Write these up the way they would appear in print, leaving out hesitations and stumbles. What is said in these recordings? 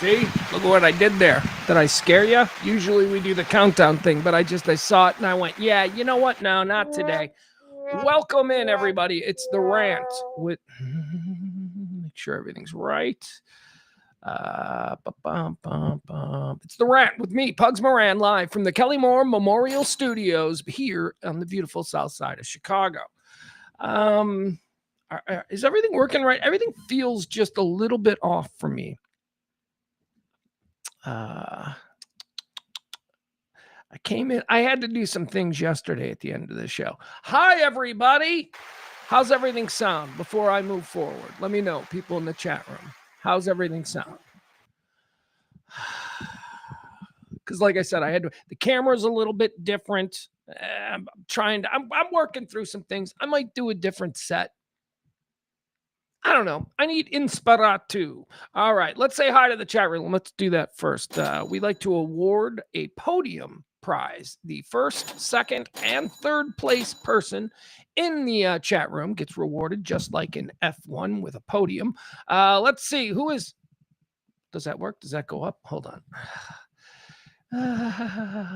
See? Look at what I did there. Did I scare you? Usually we do the countdown thing, but I saw it and I went, yeah, you know what? No, not today. Welcome in, everybody. It's the Rant with... Make sure everything's right. It's the Rant with me, Pugs Moran, live from the Kelly Moore Memorial Studios here on the beautiful south side of Chicago. Is everything working right? Everything feels just a little bit off for me. I came in. I had to do some things yesterday at the end of the show. Hi, everybody. How's everything sound before I move forward? Let me know, people in the chat room. How's everything sound? Because like I said, the camera's a little bit different. I'm working through some things. I might do a different set. I don't know. I need inspiratu. All right, let's say hi to the chat room. Let's do that first. We'd like to award a podium prize. The first, second, and third place person in the chat room gets rewarded, just like in F1 with a podium. Let's see who is. Does that work? Does that go up? Hold on.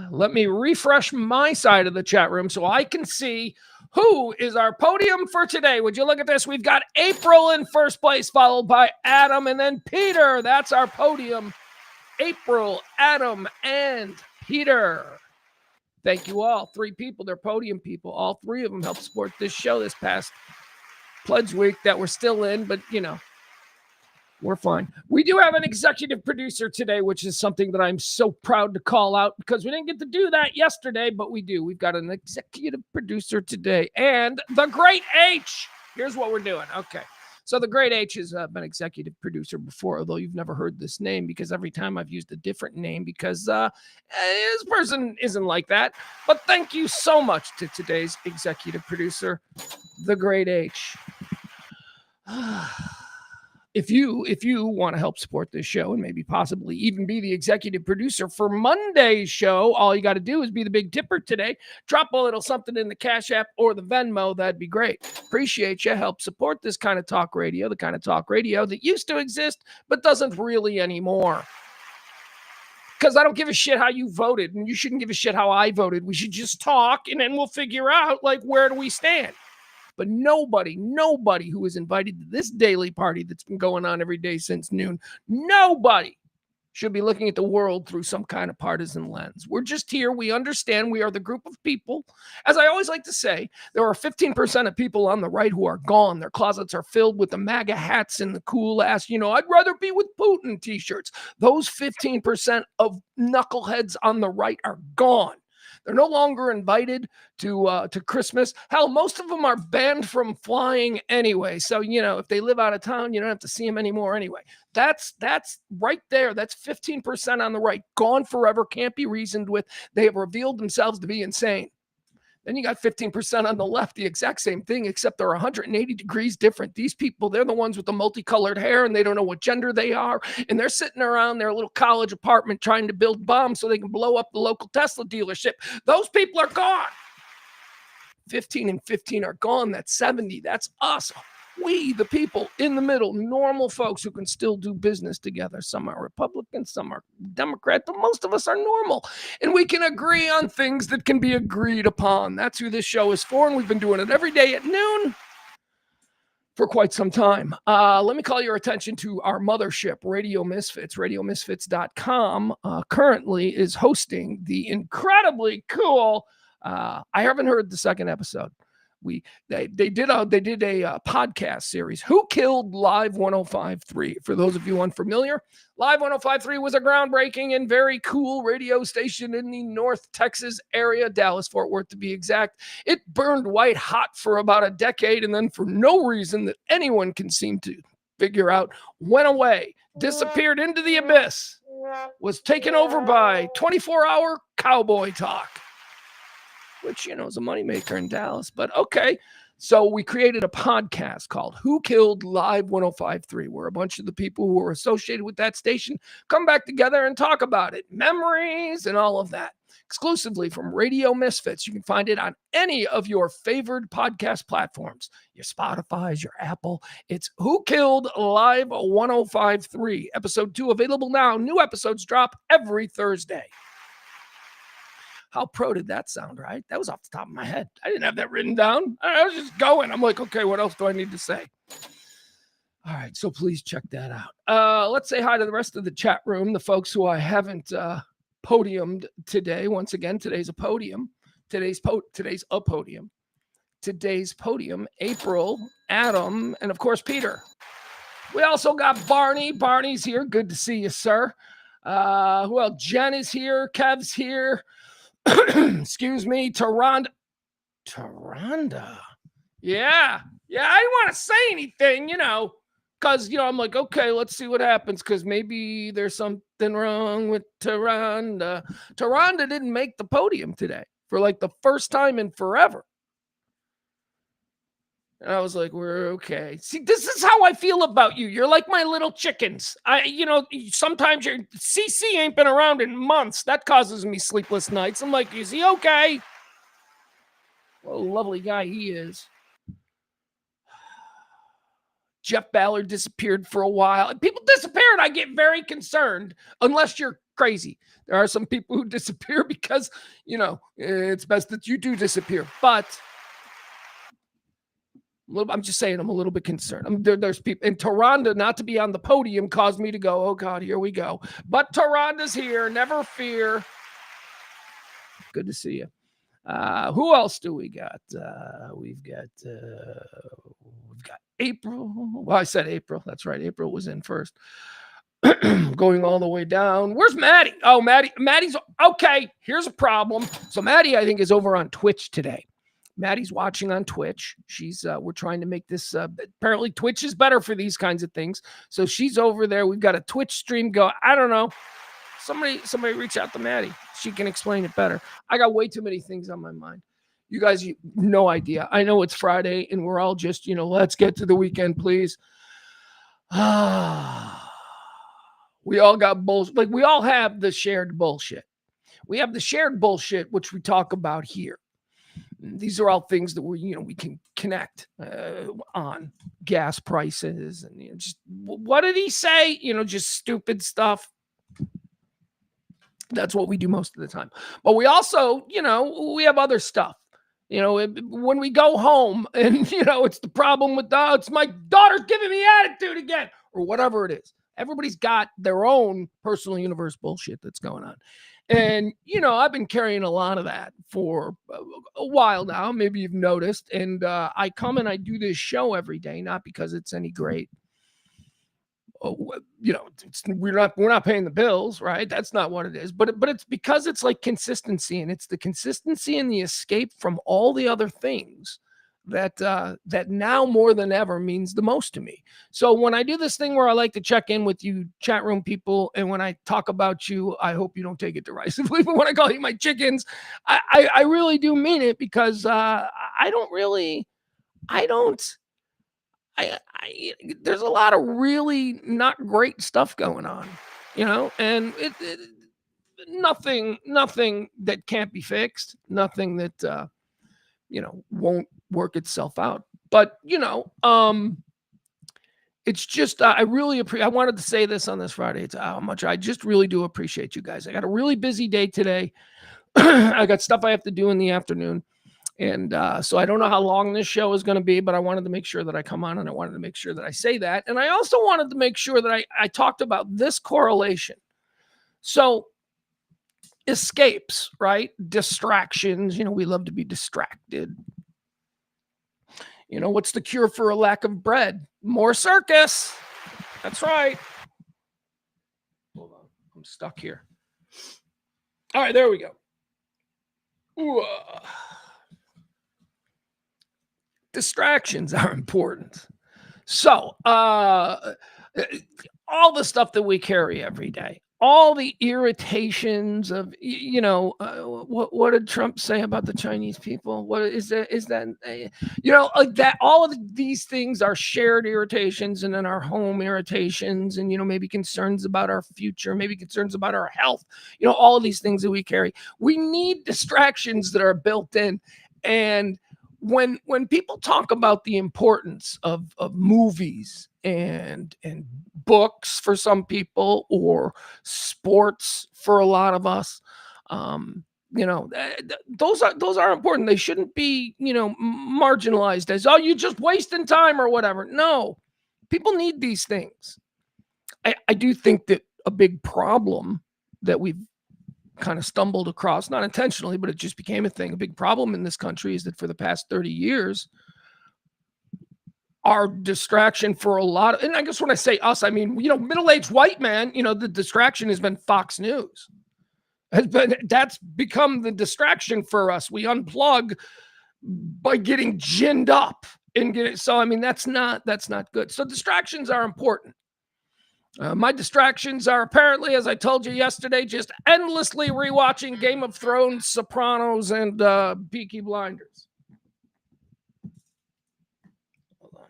Let me refresh my side of the chat room so I can see who is our podium for today. Would you look at this? We've got April in first place, followed by Adam, and then Peter. That's our podium. April, Adam, and Peter. Thank you all. 3 people. They're podium people. All 3 of them helped support this show this past Pledge Week that we're still in, but, you know, we're fine. We do have an executive producer today, which is something that I'm so proud to call out because we didn't get to do that yesterday, but we do. We've got an executive producer today. And the Great H. Here's what we're doing. Okay. So the Great H has been executive producer before, although you've never heard this name because every time I've used a different name because this person isn't like that. But thank you so much to today's executive producer, the Great H. If you want to help support this show and maybe possibly even be the executive producer for Monday's show, all you got to do is be the big tipper today. Drop a little something in the Cash App or the Venmo. That'd be great. Appreciate you. Help support this kind of talk radio, the kind of talk radio that used to exist but doesn't really anymore. Because I don't give a shit how you voted, and you shouldn't give a shit how I voted. We should just talk, and then we'll figure out, like, where do we stand? But nobody who is invited to this daily party that's been going on every day since noon, nobody should be looking at the world through some kind of partisan lens. We're just here. We understand we are the group of people. As I always like to say, there are 15% of people on the right who are gone. Their closets are filled with the MAGA hats and the cool ass, I'd rather be with Putin t-shirts. Those 15% of knuckleheads on the right are gone. They're no longer invited to Christmas. Hell, most of them are banned from flying anyway. So, if they live out of town, you don't have to see them anymore anyway. That's right there. That's 15% on the right. Gone forever. Can't be reasoned with. They have revealed themselves to be insane. Then you got 15% on the left, the exact same thing, except they're 180 degrees different. These people, they're the ones with the multicolored hair, and they don't know what gender they are. And they're sitting around their little college apartment trying to build bombs so they can blow up the local Tesla dealership. Those people are gone. 15 and 15 are gone. That's 70. That's us. We, the people in the middle, normal folks who can still do business together. Some are Republicans, some are Democrat, but most of us are normal. And we can agree on things that can be agreed upon. That's who this show is for, and we've been doing it every day at noon for quite some time. Let me call your attention to our mothership, Radio Misfits. RadioMisfits.com currently is hosting the incredibly cool, I haven't heard the second episode. They did a podcast series. Who Killed Live 105.3? For those of you unfamiliar, Live 105.3 was a groundbreaking and very cool radio station in the North Texas area, Dallas, Fort Worth to be exact. It burned white hot for about a decade, and then for no reason that anyone can seem to figure out, went away, disappeared into the abyss, was taken over by 24-hour cowboy talk, which, is a moneymaker in Dallas. But okay, So we created a podcast called Who Killed Live 105.3, where a bunch of the people who are associated with that station come back together and talk about it, memories and all of that. Exclusively from Radio Misfits. You can find it on any of your favored podcast platforms, your Spotify's, your Apple. It's Who Killed Live 105.3. Episode 2 available now. New episodes drop every Thursday. How pro did that sound, right? That was off the top of my head. I didn't have that written down. I was just going. I'm like, okay, what else do I need to say? All right, so please check that out. Let's say hi to the rest of the chat room, the folks who I haven't podiumed today. Once again, today's a podium. Today's a podium. Today's podium, April, Adam, and of course, Peter. We also got Barney. Barney's here. Good to see you, sir. Who else? Jen is here. Kev's here. Excuse me, Taronda. Yeah. I didn't want to say anything, because, I'm like, okay, let's see what happens, because maybe there's something wrong with Taronda. Taronda didn't make the podium today for like the first time in forever. And I was like, we're okay. See, this is how I feel about you. You're like my little chickens. Sometimes your CC ain't been around in months. That causes me sleepless nights. I'm like, is he okay? What a lovely guy he is. Jeff Ballard disappeared for a while. People disappeared. I get very concerned, unless you're crazy. There are some people who disappear because, it's best that you do disappear. But I'm just saying, I'm a little bit concerned. There's people, and Taronda not to be on the podium caused me to go, oh God, here we go. But Taronda's here, never fear. Good to see you. Who else do we got? We've got April. Well, I said April. That's right. April was in first. Going all the way down. Where's Maddie? Oh, Maddie's okay. Here's a problem. So Maddie, I think, is over on Twitch today. Maddie's watching on Twitch. We're trying to make this, apparently Twitch is better for these kinds of things. So she's over there. We've got a Twitch stream go. I don't know. Somebody reach out to Maddie. She can explain it better. I got way too many things on my mind. You guys, no idea. I know it's Friday and we're all just, let's get to the weekend, please. We all got bullshit. Like we all have the shared bullshit. We have the shared bullshit, which we talk about here. These are all things that we can connect on gas prices and just what did he say? Just stupid stuff. That's what we do most of the time. But we also, we have other stuff. When we go home and it's the problem with it's my daughter's giving me attitude again or whatever it is. Everybody's got their own personal universe bullshit that's going on. And, I've been carrying a lot of that for a while now. Maybe you've noticed. And I come and I do this show every day, not because it's any great. We're not paying the bills, right? That's not what it is. But it's because it's like consistency, and it's the consistency and the escape from all the other things that now more than ever means the most to me. So when I do this thing where I like to check in with you chat room people, and when I talk about you, I hope you don't take it derisively, but when I call you my chickens, I really do mean it, because there's a lot of really not great stuff going on, and nothing that can't be fixed, nothing that won't work itself out. But it's just I really appreciate. I wanted to say this on this Friday. It's how much I just really do appreciate you guys. I got a really busy day today. I got stuff I have to do in the afternoon. And so I don't know how long this show is going to be, but I wanted to make sure that I come on, and I wanted to make sure that I say that. And I also wanted to make sure that I talked about this correlation. So escapes, right? Distractions. We love to be distracted. What's the cure for a lack of bread? More circus. That's right. Hold on. I'm stuck here. All right, there we go. Ooh. Distractions are important. So, all the stuff that we carry every day, all the irritations of, what did Trump say about the Chinese people? What is that? Like that, all of these things are shared irritations, and then our home irritations, and, maybe concerns about our future, maybe concerns about our health, all of these things that we carry. We need distractions that are built in. And when people talk about the importance of movies and books for some people, or sports for a lot of us, those are important. They shouldn't be, marginalized as, oh, you're just wasting time or whatever. No, people need these things. I do think that a big problem that we've kind of stumbled across, not intentionally, but it just became a thing. A big problem in this country is that for the past 30 years, our distraction for a lot of, and I guess when I say us, I mean, middle-aged white man, the distraction has been Fox News. That's become the distraction for us. We unplug by getting ginned up and so I mean, that's not good. So distractions are important. My distractions are apparently, as I told you yesterday, just endlessly rewatching Game of Thrones, Sopranos, and Peaky Blinders. Hold on.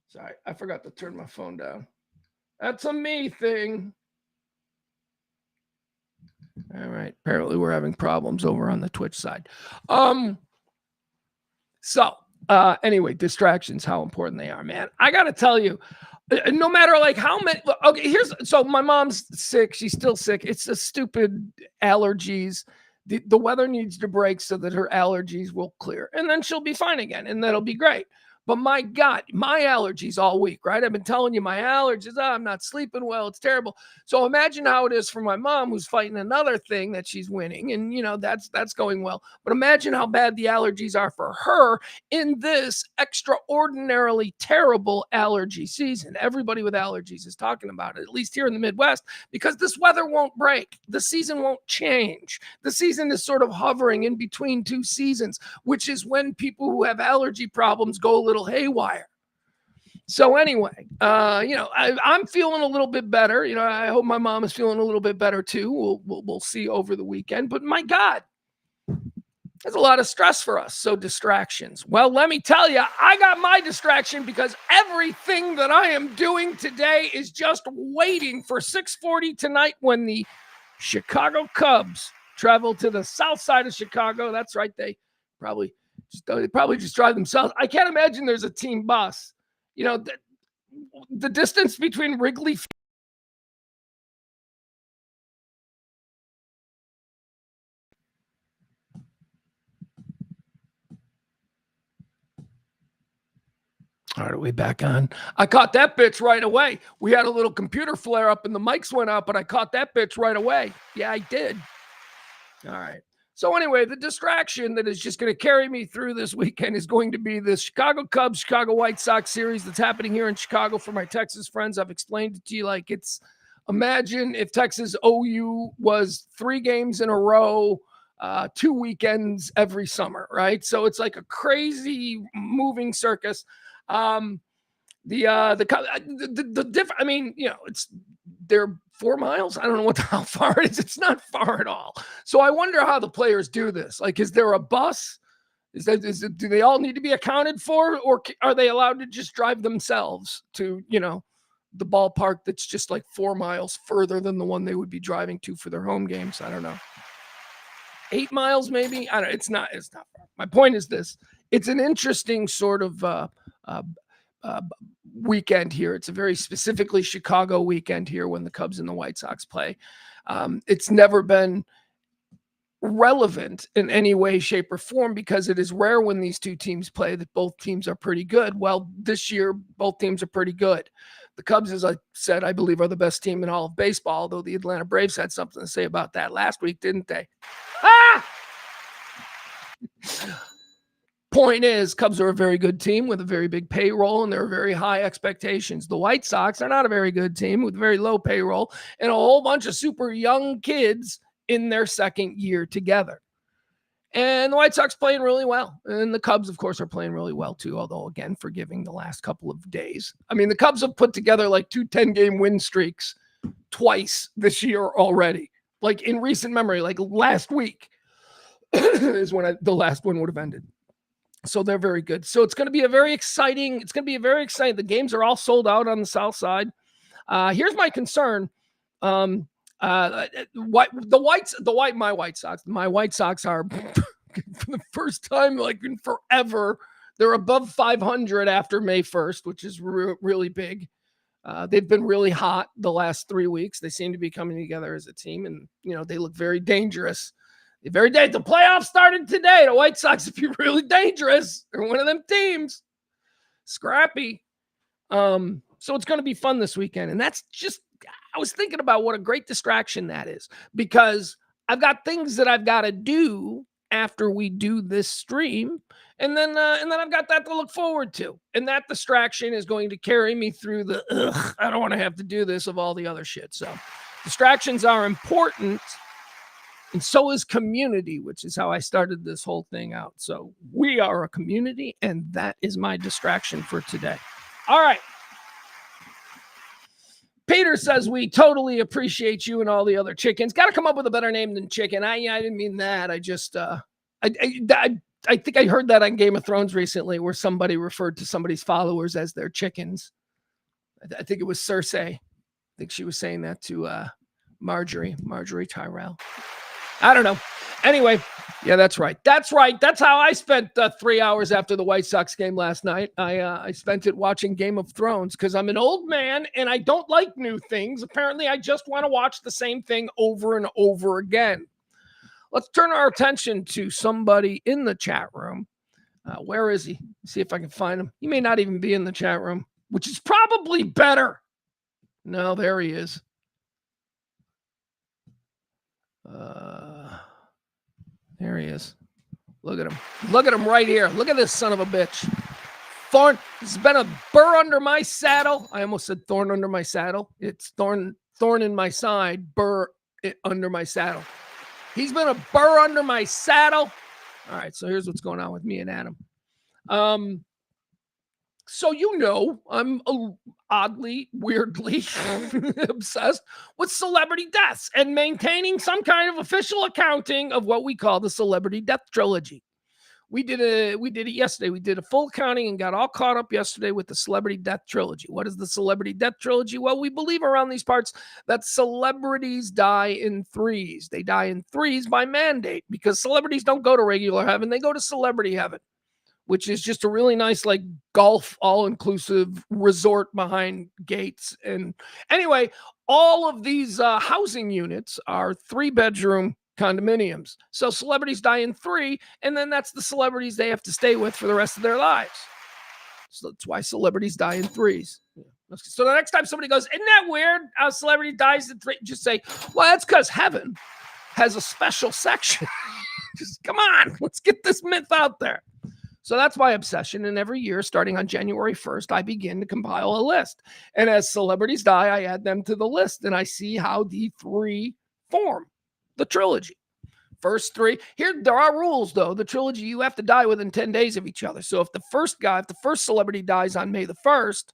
Sorry, I forgot to turn my phone down. That's a me thing. All right. Apparently we're having problems over on the Twitch side. Anyway, distractions, how important they are, man. I got to tell you, no matter like how many, okay, so my mom's sick. She's still sick. It's the stupid allergies. The weather needs to break so that her allergies will clear, and then she'll be fine again, and that'll be great. But my God, my allergies all week, right? I've been telling you my allergies. I'm not sleeping well. It's terrible. So imagine how it is for my mom, who's fighting another thing that she's winning, and that's going well. But imagine how bad the allergies are for her in this extraordinarily terrible allergy season. Everybody with allergies is talking about it, at least here in the Midwest, because this weather won't break. The season won't change. The season is sort of hovering in between two seasons, which is when people who have allergy problems go a little haywire. So anyway, I'm feeling a little bit better. I hope my mom is feeling a little bit better too. We'll see over the weekend. But my God, there's a lot of stress for us. So distractions. Well, let me tell you, I got my distraction because everything that I am doing today is just waiting for 6:40 tonight when the Chicago Cubs travel to the south side of Chicago. That's right. They probably just drive themselves. I can't imagine there's a team bus. The distance between Wrigley Field. All right, are we back on? I caught that bitch right away. We had a little computer flare up and the mics went out, but I caught that bitch right away. Yeah, I did. All right. So anyway, the distraction that is just going to carry me through this weekend is going to be the Chicago Cubs, Chicago White Sox series that's happening here in Chicago for my Texas friends. I've explained it to you like imagine if Texas OU was 3 games in a row, 2 weekends every summer, right? So it's like a crazy moving circus. They're 4 miles. I don't know how far it is. It's not far at all. So I wonder how the players do this. Like, is there a bus? Do they all need to be accounted for, or are they allowed to just drive themselves to, the ballpark that's just like 4 miles further than the one they would be driving to for their home games? I don't know. 8 miles, maybe. I don't. It's not far. My point is this: it's an interesting sort of weekend here. It's a very specifically Chicago weekend here when the Cubs and the White Sox play. It's never been relevant in any way, shape, or form because it is rare when these two teams play that both teams are pretty good. Well, this year, both teams are pretty good. The Cubs, as I said, I believe are the best team in all of baseball, although the Atlanta Braves had something to say about that last week, didn't they? Point is, Cubs are a very good team with a very big payroll, and there are very high expectations. The White Sox are not a very good team with very low payroll and a whole bunch of super young kids in their second year together. And the White Sox playing really well. And the Cubs, of course, are playing really well too, although, again, forgiving the last couple of days. I mean, the Cubs have put together like 2 10-game win streaks twice this year already. Like in recent memory, like last week is when the last one would have ended. So they're very good. So it's going to be a very exciting. The games are all sold out on the south side. Here's my concern. My White Sox are for the first time like in forever. They're above 500 after May 1st, which is really big. They've been really hot the last 3 weeks. They seem to be coming together as a team, and they look very dangerous. The playoffs started today. The White Sox, if you're really dangerous, they're one of them teams. Scrappy. So it's going to be fun this weekend. And that's just, I was thinking about what a great distraction that is, because I've got things that I've got to do after we do this stream. And then I've got that to look forward to. And that distraction is going to carry me through I don't want to have to do this of all the other shit. So distractions are important. And so is community, which is how I started this whole thing out. So we are a community, and that is my distraction for today. All right. Peter says, we totally appreciate you and all the other chickens. Got to come up with a better name than chicken. I didn't mean that. I just, I think I heard that on Game of Thrones recently, where somebody referred to somebody's followers as their chickens. I think it was Cersei. I think she was saying that to Marjorie Tyrell. I don't know. Anyway, yeah, that's right. That's how I spent 3 hours after the White Sox game last night. I spent it watching Game of Thrones because I'm an old man and I don't like new things. Apparently, I just want to watch the same thing over and over again. Let's turn our attention to somebody in the chat room. Where is he? See if I can find him. He may not even be in the chat room, which is probably better. No, there he is. There he is. Look at him. Look at him right here. Look at this son of a bitch. Thorn. It's been a burr under my saddle. I almost said thorn under my saddle. It's thorn in my side, burr under my saddle. He's been a burr under my saddle. All right, so here's what's going on with me and Adam. So I'm oddly, weirdly obsessed with celebrity deaths and maintaining some kind of official accounting of what we call the celebrity death trilogy. We did it yesterday. We did a full accounting and got all caught up yesterday with the celebrity death trilogy. What is the celebrity death trilogy? Well, we believe around these parts that celebrities die in threes. They die in threes by mandate because celebrities don't go to regular heaven. They go to celebrity heaven, which is just a really nice, like, golf all-inclusive resort behind gates. And anyway, all of these housing units are 3-bedroom condominiums. So celebrities die in 3, and then that's the celebrities they have to stay with for the rest of their lives. So that's why celebrities die in 3s. So the next time somebody goes, isn't that weird how a celebrity dies in 3? Just say, well, that's because heaven has a special section. Just come on, let's get this myth out there. So that's my obsession. And every year, starting on January 1st, I begin to compile a list. And as celebrities die, I add them to the list. And I see how the 3 form the trilogy. First 3. Here, there are rules, though. The trilogy, you have to die within 10 days of each other. So if the first celebrity dies on May the 1st,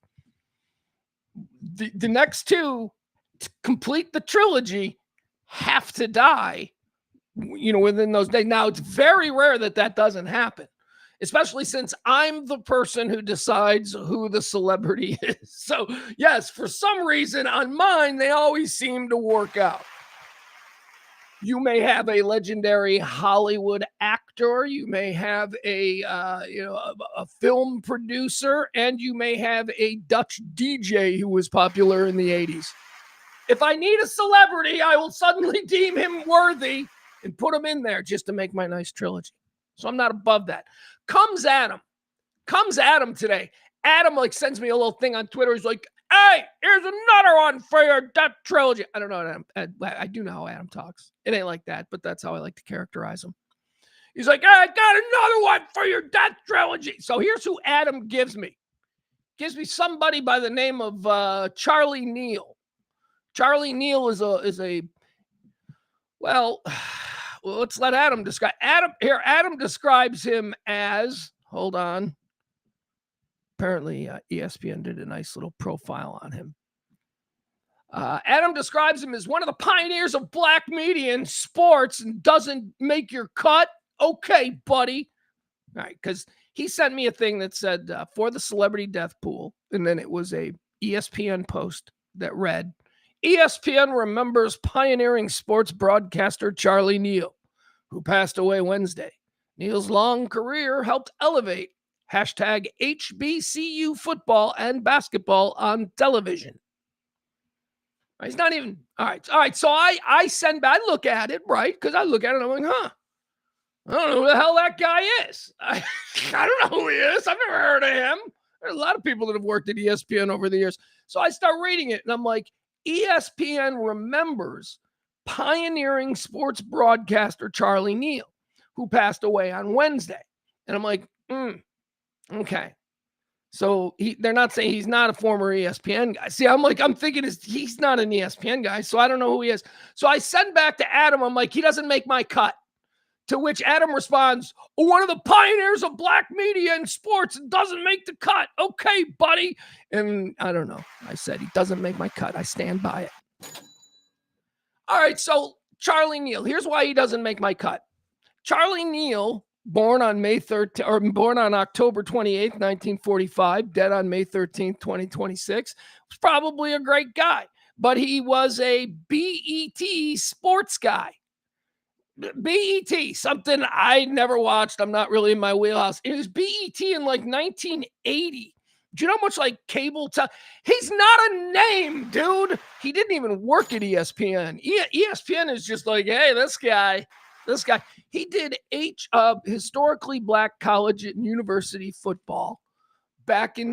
the next 2 to complete the trilogy have to die, within those days. Now, it's very rare that doesn't happen, especially since I'm the person who decides who the celebrity is. So, yes, for some reason on mine, they always seem to work out. You may have a legendary Hollywood actor, you may have a film producer, and you may have a Dutch DJ who was popular in the 80s. If I need a celebrity, I will suddenly deem him worthy and put him in there just to make my nice trilogy. So I'm not above that. Comes Adam today. Adam sends me a little thing on Twitter. He's like, hey, here's another one for your death trilogy. I don't know. I do know how Adam talks. It ain't like that, but that's how I like to characterize him. He's like, hey, I got another one for your death trilogy. So here's who Adam gives me. Gives me somebody by the name of Charlie Neal. Charlie Neal is a well, let's let Adam describe. Adam describes him as, hold on. Apparently, ESPN did a nice little profile on him. Adam describes him as one of the pioneers of black media in sports and doesn't make your cut. Okay, buddy. All right, because he sent me a thing that said for the celebrity death pool, and then it was a ESPN post that read, ESPN remembers pioneering sports broadcaster Charlie Neal, who passed away Wednesday. Neal's long career helped elevate hashtag HBCU football and basketball on television. He's not even, all right. So I send back, I look at it, right? Because I look at it and I'm like, I don't know who the hell that guy is. I don't know who he is. I've never heard of him. There's a lot of people that have worked at ESPN over the years. So I start reading it and I'm like, ESPN remembers pioneering sports broadcaster Charlie Neal, who passed away on Wednesday. And I'm like, okay. So they're not saying he's not a former ESPN guy. See, I'm thinking he's not an ESPN guy, so I don't know who he is. So I send back to Adam, I'm like, he doesn't make my cut. To which Adam responds, one of the pioneers of black media and sports doesn't make the cut. Okay, buddy. And I don't know. I said, he doesn't make my cut. I stand by it. All right, so Charlie Neal, here's why he doesn't make my cut. Charlie Neal, born on October 28th, 1945, dead on May 13th, 2026, was probably a great guy, but he was a BET sports guy. BET, something I never watched. I'm not really in my wheelhouse. It was BET in like 1980. Do you know how much like cable time? He's not a name, dude. He didn't even work at ESPN. ESPN is just like, hey, this guy. He did historically black college and university football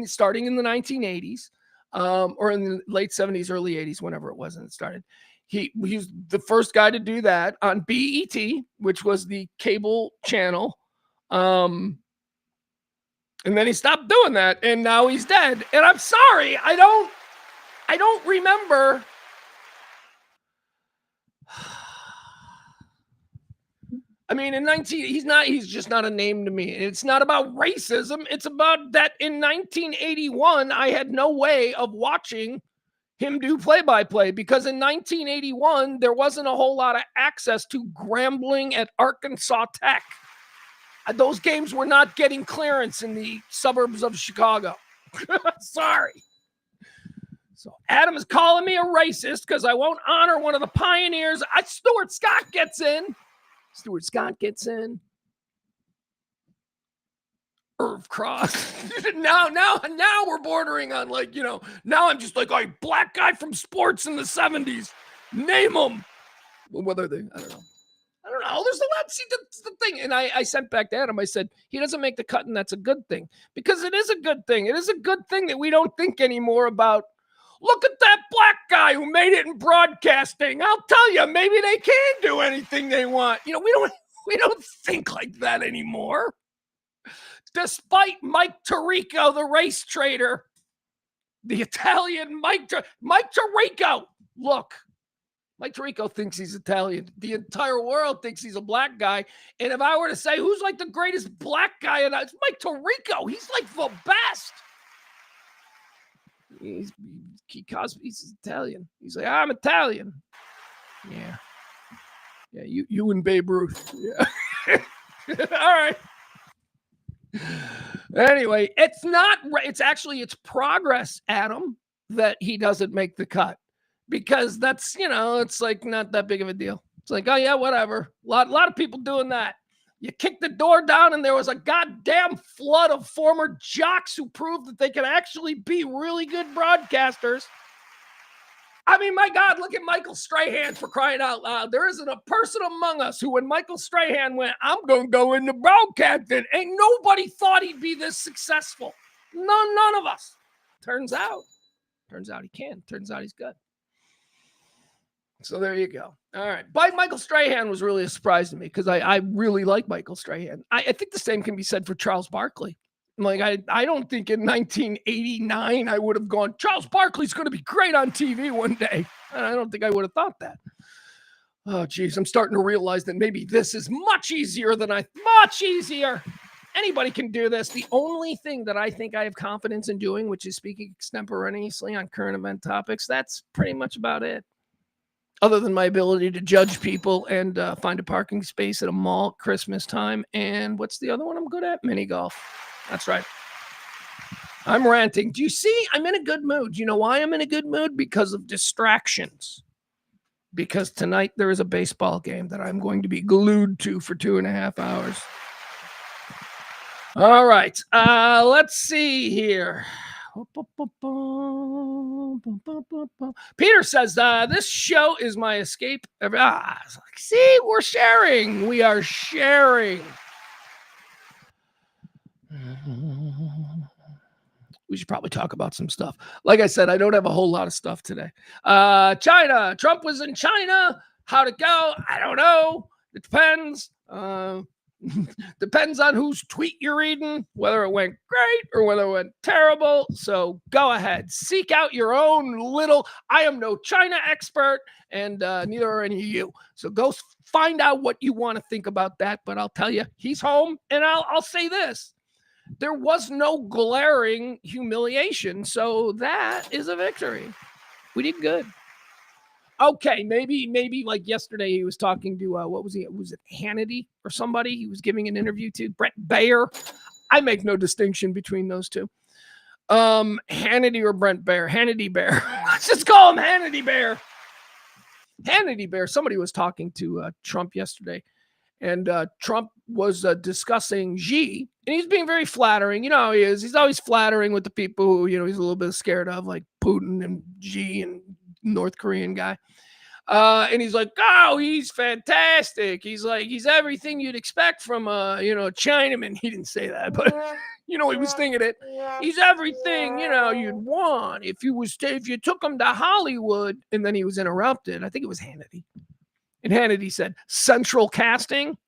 starting in the 1980s, or in the late 70s, early 80s, whenever it was and it started. He was the first guy to do that on BET, which was the cable channel. And then he stopped doing that, and now he's dead. And I'm sorry, I don't remember. I mean, he's just not a name to me. It's not about racism. It's about that in 1981, I had no way of watching him do play-by-play because in 1981, there wasn't a whole lot of access to Grambling at Arkansas Tech. Those games were not getting clearance in the suburbs of Chicago. Sorry. So Adam is calling me a racist because I won't honor one of the pioneers. Stuart Scott gets in. Irv Cross. now we're bordering on like, now I'm just like, a black guy from sports in the 70s. Name them. Whether they, I don't know. There's a lot. See, that's the thing. And I sent back to Adam. I said, he doesn't make the cut, and that's a good thing. Because it is a good thing. It is a good thing that we don't think anymore about, look at that black guy who made it in broadcasting. I'll tell you, maybe they can do anything they want. We don't think like that anymore. Despite Mike Tirico, the race trader, the Italian Mike Tirico. Look, Mike Tirico thinks he's Italian. The entire world thinks he's a black guy. And if I were to say who's like the greatest black guy, it's Mike Tirico. He's like the best. He's Italian. He's like, I'm Italian. Yeah, you and Babe Ruth. Yeah. All right. Anyway, it's progress, Adam, that he doesn't make the cut, because that's, it's like not that big of a deal. It's like, oh yeah, whatever. A lot of people doing that. You kicked the door down and there was a goddamn flood of former jocks who proved that they can actually be really good broadcasters. I mean, my God, look at Michael Strahan, for crying out loud. There isn't a person among us who, when Michael Strahan went, I'm going to go into broadcasting, ain't nobody thought he'd be this successful. None of us. Turns out he can. Turns out he's good. So there you go. All right. But Michael Strahan was really a surprise to me because I really like Michael Strahan. I think the same can be said for Charles Barkley. Like, I don't think in 1989 I would have gone, Charles Barkley's going to be great on TV one day. I don't think I would have thought that. Oh, geez. I'm starting to realize that maybe this is much easier than much easier. Anybody can do this. The only thing that I think I have confidence in doing, which is speaking extemporaneously on current event topics, that's pretty much about it. Other than my ability to judge people and find a parking space at a mall at Christmas time. And what's the other one I'm good at? Mini golf. That's right. I'm ranting. Do you see? I'm in a good mood. You know why I'm in a good mood? Because of distractions. Because tonight there is a baseball game that I'm going to be glued to for 2.5 hours. All right. Let's see here. Peter says, this show is my escape. See, we're sharing. We are sharing. We should probably talk about some stuff. Like I said, I don't have a whole lot of stuff today. China. Trump was in China. How'd it go? I don't know. It depends. Depends on whose tweet you're reading, whether it went great or whether it went terrible. So go ahead. Seek out your own little. I am no China expert, and neither are any of you. So go find out what you want to think about that. But I'll tell you, he's home, and I'll say this. There was no glaring humiliation, so that is a victory. We did good. Okay, maybe like yesterday he was talking to what was he? Was it Hannity or somebody? He was giving an interview to Brett Baer. I make no distinction between those two. Hannity or Brent Baer. Hannity Bear. Let's just call him Hannity Bear. Hannity Bear. Somebody was talking to Trump yesterday, and Trump was discussing Xi, and he's being very flattering. You know how he is. He's always flattering with the people who, you know, he's a little bit scared of, like Putin and Xi and North Korean guy. And he's like, oh, he's fantastic. He's like, he's everything you'd expect from a, you know, Chinaman. He didn't say that, but you know, he was thinking it. He's everything, you know, you'd want if you took him to Hollywood. And then he was interrupted. I think it was Hannity. And Hannity said central casting,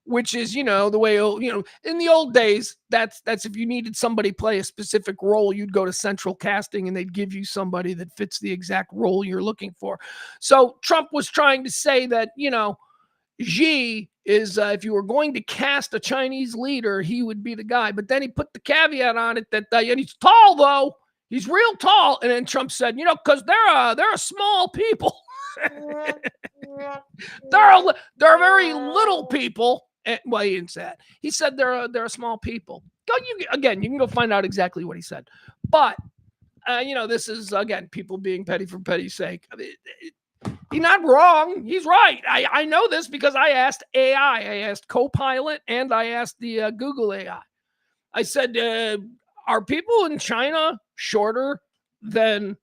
which is, you know, the way, you know, in the old days, that's if you needed somebody to play a specific role, you'd go to central casting and they'd give you somebody that fits the exact role you're looking for. So Trump was trying to say that, you know, Xi is, if you were going to cast a Chinese leader, he would be the guy. But then he put the caveat on it that, and he's tall though, he's real tall. And then Trump said, you know, because they're a small people. they're very little people. Well, he didn't say that. He said they're a small people. You can go find out exactly what he said. But you know, this is again people being petty for petty's sake. I mean, he's not wrong. He's right. I know this because I asked AI. I asked Copilot and I asked the Google AI. I said, are people in China shorter than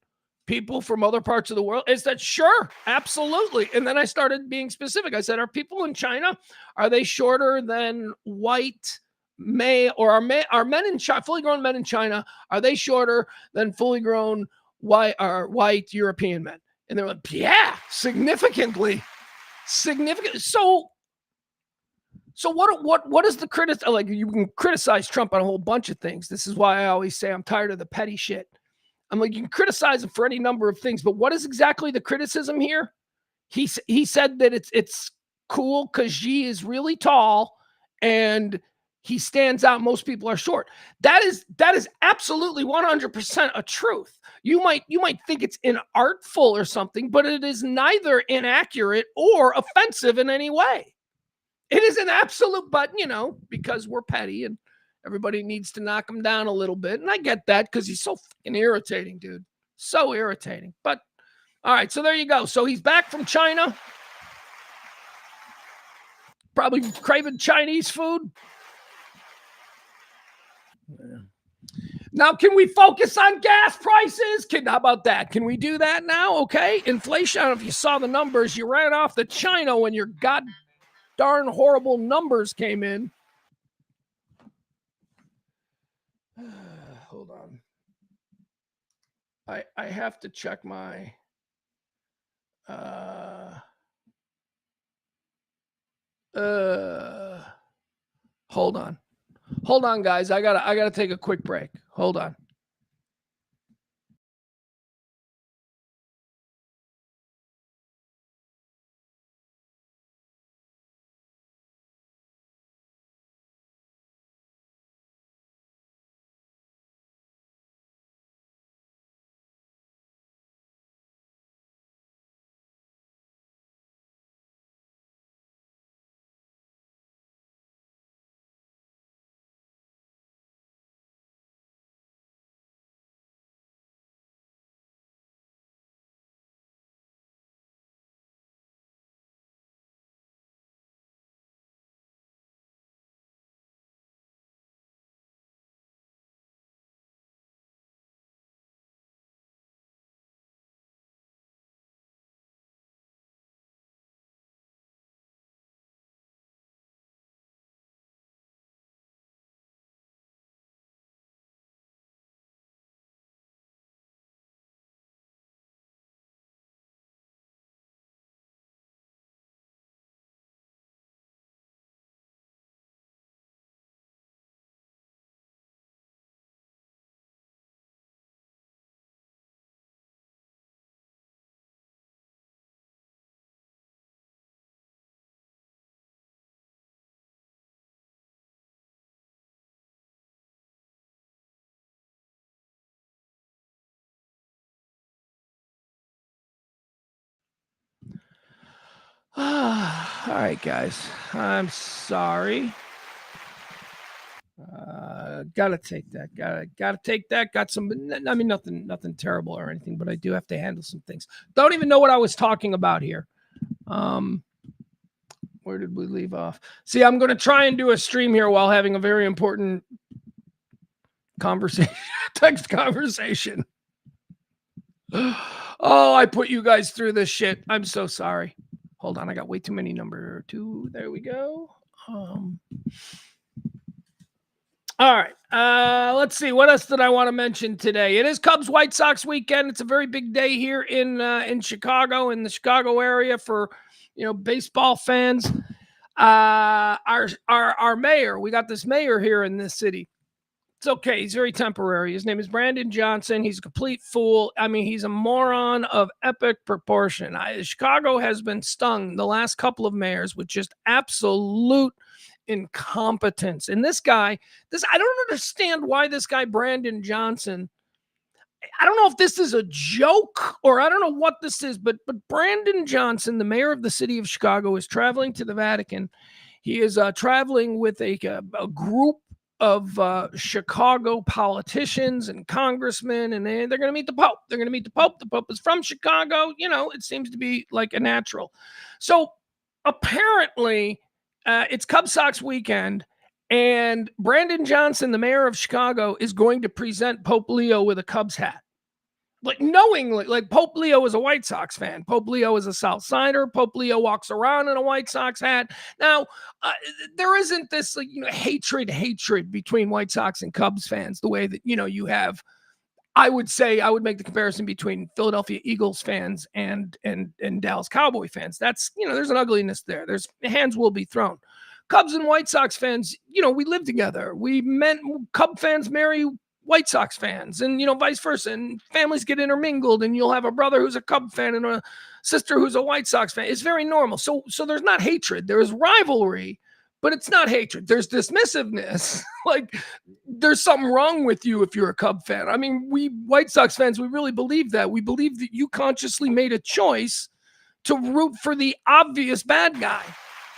people from other parts of the world? Is that sure? Absolutely. And then I started being specific. I said, are people in China, are they shorter than white male, or are men in China, fully grown men in China, are they shorter than fully grown white European men? And they're like, yeah, significantly. So what is the criticism? Like, you can criticize Trump on a whole bunch of things. This is why I always say I'm tired of the petty shit. I'm like, you can criticize him for any number of things, but what is exactly the criticism here? He said that it's cool because Xi is really tall and he stands out. Most people are short. That is absolutely 100% a truth. You might think it's inartful or something, but it is neither inaccurate or offensive in any way. It is an absolute, but you know, because we're petty and everybody needs to knock him down a little bit. And I get that because he's so fucking irritating, dude. So irritating. But all right, so there you go. So he's back from China. Probably craving Chinese food. Yeah. Now, can we focus on gas prices? How about that? Can we do that now? Okay. Inflation, I don't know if you saw the numbers. You ran off to China when your god darn horrible numbers came in. Hold on. I have to check my hold on guys, I gotta take a quick break. Hold on. All right, guys. I'm sorry. Gotta take that. Gotta take that. Got some. I mean, nothing terrible or anything, but I do have to handle some things. Don't even know what I was talking about here. Where did we leave off? See, I'm going to try and do a stream here while having a very important conversation, text conversation. Oh, I put you guys through this shit. I'm so sorry. Hold on, I got way too many number 2. There we go. All right. Let's see. What else did I want to mention today? It is Cubs White Sox weekend. It's a very big day here in Chicago, in the Chicago area for baseball fans. Our mayor. We got this mayor here in this city. It's okay. He's very temporary. His name is Brandon Johnson. He's a complete fool. I mean, he's a moron of epic proportion. Chicago has been stung the last couple of mayors with just absolute incompetence. And this guy, I don't understand why this guy, Brandon Johnson, I don't know if this is a joke or I don't know what this is, but Brandon Johnson, the mayor of the city of Chicago, is traveling to the Vatican. He is traveling with a group of Chicago politicians and congressmen, and they're going to meet the Pope. They're going to meet the Pope. The Pope is from Chicago. It seems to be like a natural. So apparently it's Cubs Sox weekend, and Brandon Johnson, the mayor of Chicago, is going to present Pope Leo with a Cubs hat. Like knowingly, like Pope Leo is a White Sox fan. Pope Leo is a South Sider. Pope Leo walks around in a White Sox hat. Now, there isn't this hatred between White Sox and Cubs fans the way that you have. I would make the comparison between Philadelphia Eagles fans and Dallas Cowboy fans. That's there's an ugliness there. There's hands will be thrown. Cubs and White Sox fans, we live together. Cub fans marry White Sox fans and, vice versa. And families get intermingled, and you'll have a brother who's a Cub fan and a sister who's a White Sox fan. It's very normal. So there's not hatred. There is rivalry, but it's not hatred. There's dismissiveness. Like there's something wrong with you if you're a Cub fan. I mean, we White Sox fans, we really believe that. We believe that you consciously made a choice to root for the obvious bad guy.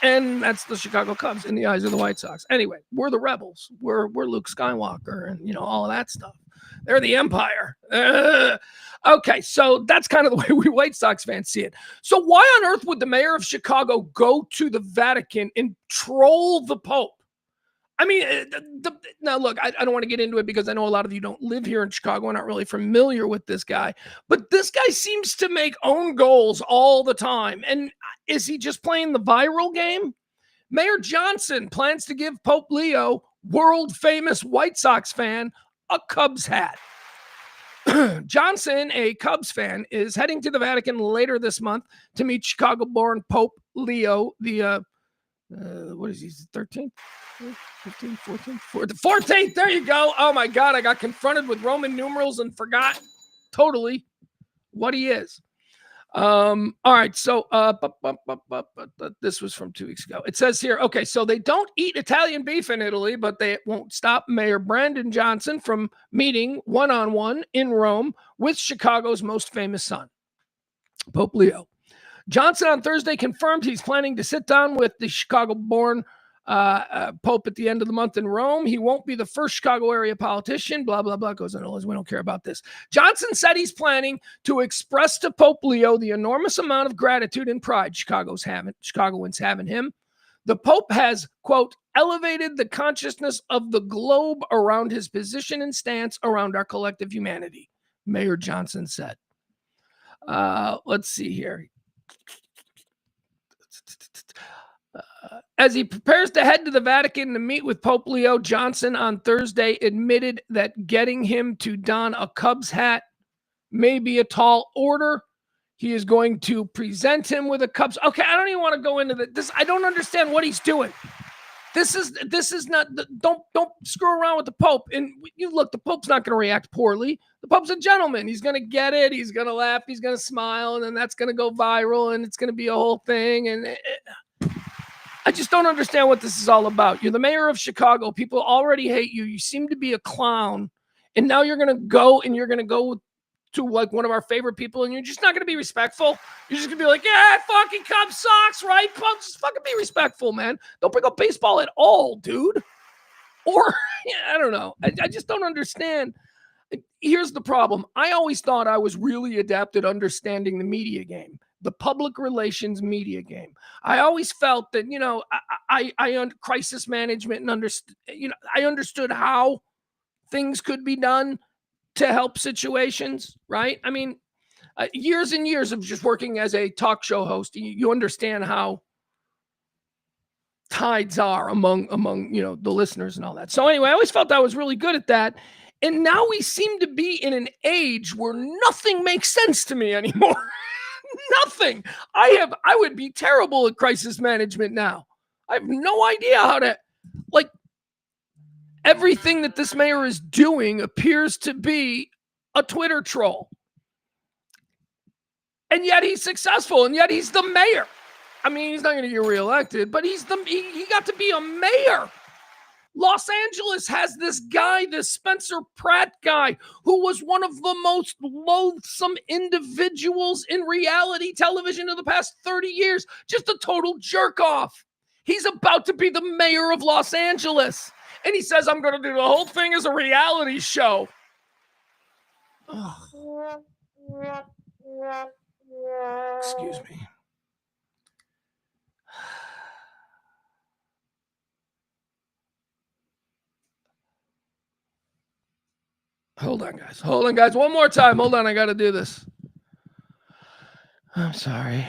And that's the Chicago Cubs in the eyes of the White Sox. Anyway, we're the rebels. We're Luke Skywalker and, all of that stuff. They're the Empire. Okay, so that's kind of the way we White Sox fans see it. So why on earth would the mayor of Chicago go to the Vatican and troll the Pope? I mean, now look, I don't want to get into it because I know a lot of you don't live here in Chicago. I'm not really familiar with this guy. But this guy seems to make own goals all the time. And is he just playing the viral game? Mayor Johnson plans to give Pope Leo, world famous White Sox fan, a Cubs hat. Johnson, a Cubs fan, is heading to the Vatican later this month to meet Chicago-born Pope Leo, the what is he, 13th? 15th, 14th, 14th. There you go. Oh my God, I got confronted with Roman numerals and forgot totally what he is. All right, so this was from 2 weeks ago. It says here, okay, so they don't eat Italian beef in Italy, but they won't stop Mayor Brandon Johnson from meeting one-on-one in Rome with Chicago's most famous son, Pope Leo. Johnson on Thursday confirmed he's planning to sit down with the Chicago-born Pope at the end of the month in Rome. He won't be the first Chicago area politician, blah, blah, blah, goes on. We don't care about this. Johnson said he's planning to express to Pope Leo the enormous amount of gratitude and pride Chicagoans have in him. The Pope has, quote, elevated the consciousness of the globe around his position and stance around our collective humanity, Mayor Johnson said. Let's see here. As he prepares to head to the Vatican to meet with Pope Leo, Johnson on Thursday admitted that getting him to don a Cubs hat may be a tall order. He is going to present him with a Cubs. Okay, I don't even want to go into this. I don't understand what he's doing. This is not. Don't screw around with the Pope. And you look, the Pope's not going to react poorly. The Pope's a gentleman. He's going to get it. He's going to laugh. He's going to smile, and then that's going to go viral, and it's going to be a whole thing. And I just don't understand what this is all about. You're the mayor of Chicago. People already hate you. You seem to be a clown. And now you're going to go to like one of our favorite people, and you're just not going to be respectful. You're just going to be like, yeah, fucking Cubs sucks, right? Just fucking be respectful, man. Don't bring up baseball at all, dude. Or, I don't know. I just don't understand. Here's the problem. I always thought I was really adept at understanding the media game, the public relations media game. I always felt that, I crisis management and I understood how things could be done to help situations, right? I mean, years and years of just working as a talk show host, you understand how tides are among the listeners and all that. So anyway, I always felt I was really good at that. And now we seem to be in an age where nothing makes sense to me anymore. Nothing. I would be terrible at crisis management now. I have no idea how to, like, everything that this mayor is doing appears to be a Twitter troll. And yet he's successful, and yet he's the mayor. I mean, he's not going to get reelected, but he got to be a mayor. Los Angeles has this guy, this Spencer Pratt guy, who was one of the most loathsome individuals in reality television of the past 30 years. Just a total jerk off. He's about to be the mayor of Los Angeles. And he says, I'm going to do the whole thing as a reality show. Oh. Excuse me. Hold on, guys. One more time. Hold on. I got to do this. I'm sorry.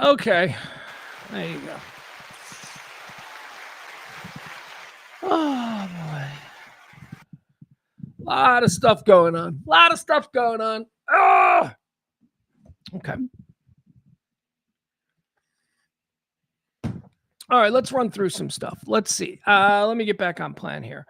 Okay. There you go. Oh, boy. A lot of stuff going on. Oh! Okay. All right, let's run through some stuff. Let's see. Let me get back on plan here.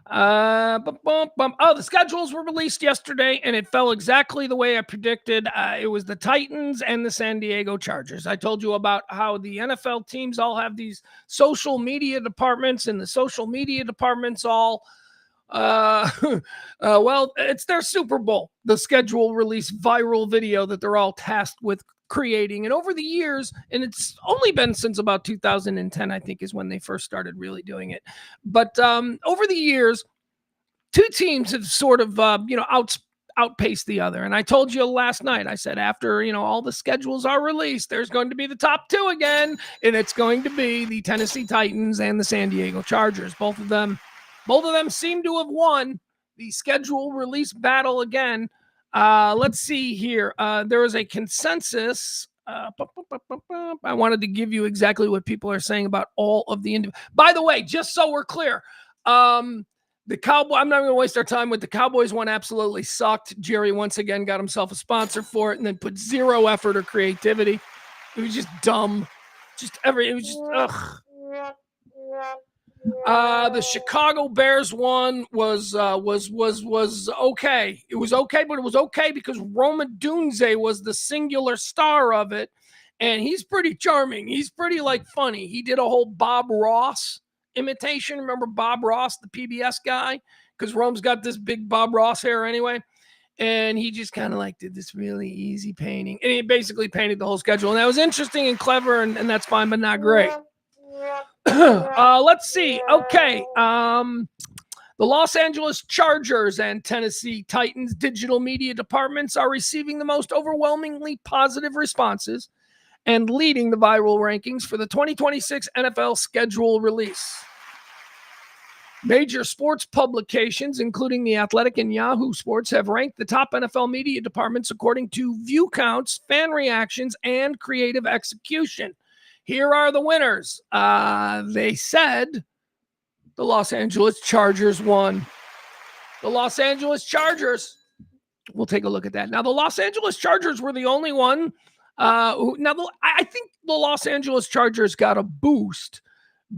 The schedules were released yesterday, and it fell exactly the way I predicted. It was the Titans and the San Diego Chargers. I told you about how the NFL teams all have these social media departments, and the social media departments all well, it's their Super Bowl, the schedule release viral video that they're all tasked with creating. And over the years, and it's only been since about 2010, I think, is when they first started really doing it. But over the years, two teams have sort of, outpaced the other. And I told you last night, I said, after, all the schedules are released, there's going to be the top two again. And it's going to be the Tennessee Titans and the San Diego Chargers. Both of them seem to have won the schedule release battle again. Let's see here. There is a consensus. I wanted to give you exactly what people are saying about all of the By the way, just so we're clear, the Cowboys, I'm not going to waste our time with the Cowboys one. Absolutely sucked. Jerry once again got himself a sponsor for it and then put zero effort or creativity. It was just dumb. It was just, ugh. The Chicago Bears one was okay. It was okay, but it was okay because Roma Dunze was the singular star of it, and he's pretty charming. He's pretty funny. He did a whole Bob Ross imitation. Remember Bob Ross, the PBS guy? Because Rome's got this big Bob Ross hair anyway. And he just kind of did this really easy painting. And he basically painted the whole schedule. And that was interesting and clever, and that's fine, but not great. Let's see. Okay. The Los Angeles Chargers and Tennessee Titans digital media departments are receiving the most overwhelmingly positive responses and leading the viral rankings for the 2026 NFL schedule release. Major sports publications, including The Athletic and Yahoo Sports, have ranked the top NFL media departments according to view counts, fan reactions, and creative execution. Here are the winners. They said the Los Angeles Chargers won. The Los Angeles Chargers. We'll take a look at that. Now, the Los Angeles Chargers were the only one. I think the Los Angeles Chargers got a boost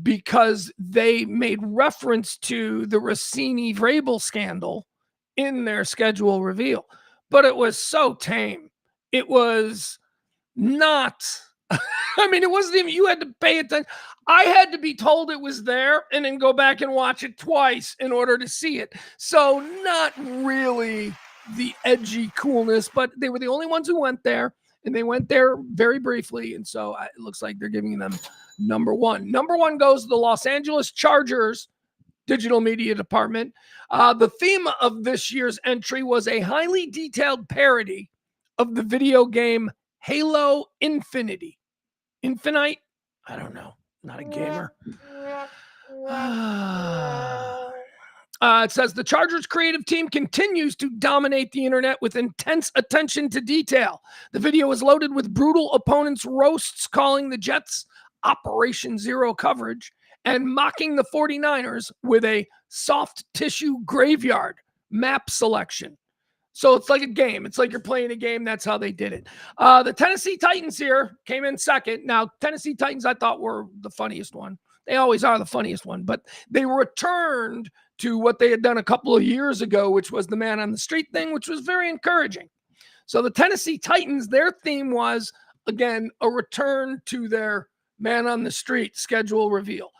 because they made reference to the Rossini-Vrabel scandal in their schedule reveal. But it was so tame. It was not... I mean, it wasn't even... You had to pay attention. I had to be told it was there and then go back and watch it twice in order to see it. So not really the edgy coolness, but they were the only ones who went there. And they went there very briefly. And so it looks like they're giving them number one. Number one goes to the Los Angeles Chargers digital media department. The theme of this year's entry was a highly detailed parody of the video game Halo Infinite? I don't know. Not a gamer. It says the Chargers creative team continues to dominate the internet with intense attention to detail. The video is loaded with brutal opponents' roasts, calling the Jets Operation Zero coverage and mocking the 49ers with a soft tissue graveyard map selection. So it's like a game. It's like you're playing a game. That's how they did it. The Tennessee Titans here came in second. Now, Tennessee Titans I thought were the funniest one. They always are the funniest one, but they returned to what they had done a couple of years ago, which was the man on the street thing, which was very encouraging. So the Tennessee Titans, their theme was, again, a return to their man on the street schedule reveal,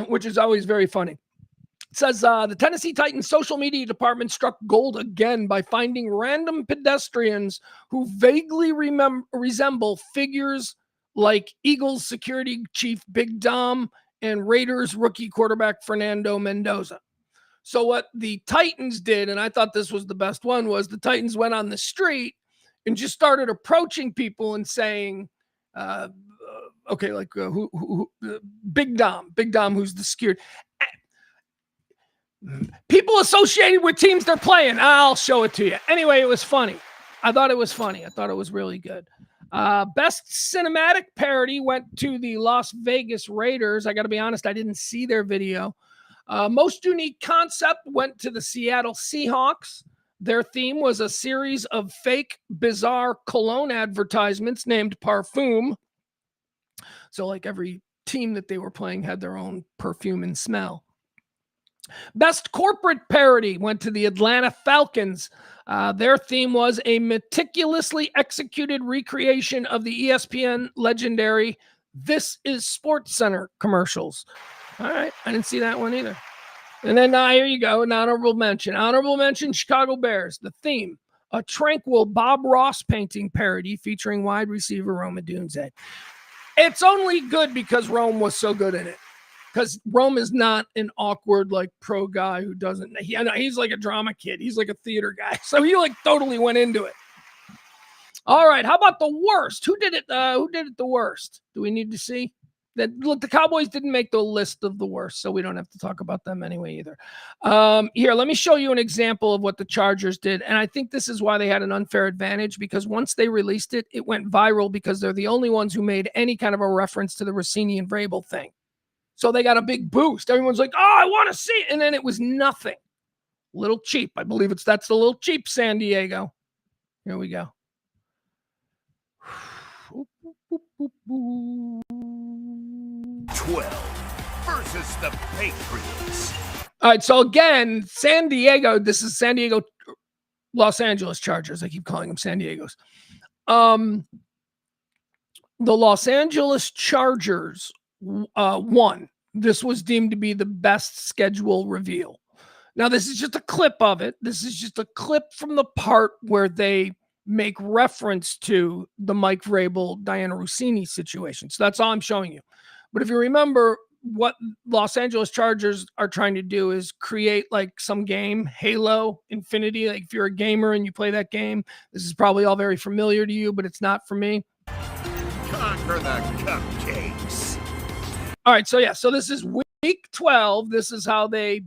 which is always very funny. It says the Tennessee Titans social media department struck gold again by finding random pedestrians who vaguely resemble figures like Eagles security chief Big Dom and Raiders rookie quarterback Fernando Mendoza. So what the Titans did, and I thought this was the best one, was the Titans went on the street and just started approaching people and saying, Big Dom, who's the security. People associated with teams they're playing. I'll show it to you. Anyway, it was funny. I thought it was funny. I thought it was really good. Best cinematic parody went to the Las Vegas Raiders. I got to be honest, I didn't see their video. Most unique concept went to the Seattle Seahawks. Their theme was a series of fake, bizarre cologne advertisements named Parfum. So like every team that they were playing had their own perfume and smell. Best corporate parody went to the Atlanta Falcons. Their theme was a meticulously executed recreation of the ESPN legendary This Is Sports Center commercials. All right, I didn't see that one either. And then here you go, an honorable mention. Honorable mention, Chicago Bears. The theme, a tranquil Bob Ross painting parody featuring wide receiver Rome Odunze. It's only good because Rome was so good in it. Because Rome is not an awkward, pro guy who doesn't... he's like a drama kid. He's like a theater guy. So he, totally went into it. All right, how about the worst? Who did it the worst? Do we need to see? The Cowboys didn't make the list of the worst, so we don't have to talk about them anyway either. Here, let me show you an example of what the Chargers did. And I think this is why they had an unfair advantage, because once they released it, it went viral because they're the only ones who made any kind of a reference to the Rossini and Vrabel thing. So they got a big boost. Everyone's like, oh, I want to see it. And then it was nothing. Little cheap. I believe that's the little cheap San Diego. Here we go. Boo. 12 versus the Patriots. All right, so again, San Diego. This is San Diego, Los Angeles Chargers. I keep calling them San Diego's. The Los Angeles Chargers won. This was deemed to be the best schedule reveal. Now, this is just a clip of it. This is just a clip from the part where they make reference to the Mike Vrabel, Diana Rossini situation. So that's all I'm showing you. But if you remember, what Los Angeles Chargers are trying to do is create like some game, Halo Infinity. Like if you're a gamer and you play that game, this is probably all very familiar to you, but it's not for me. Conquer the cupcakes. All right, so yeah, so this is week 12. This is how they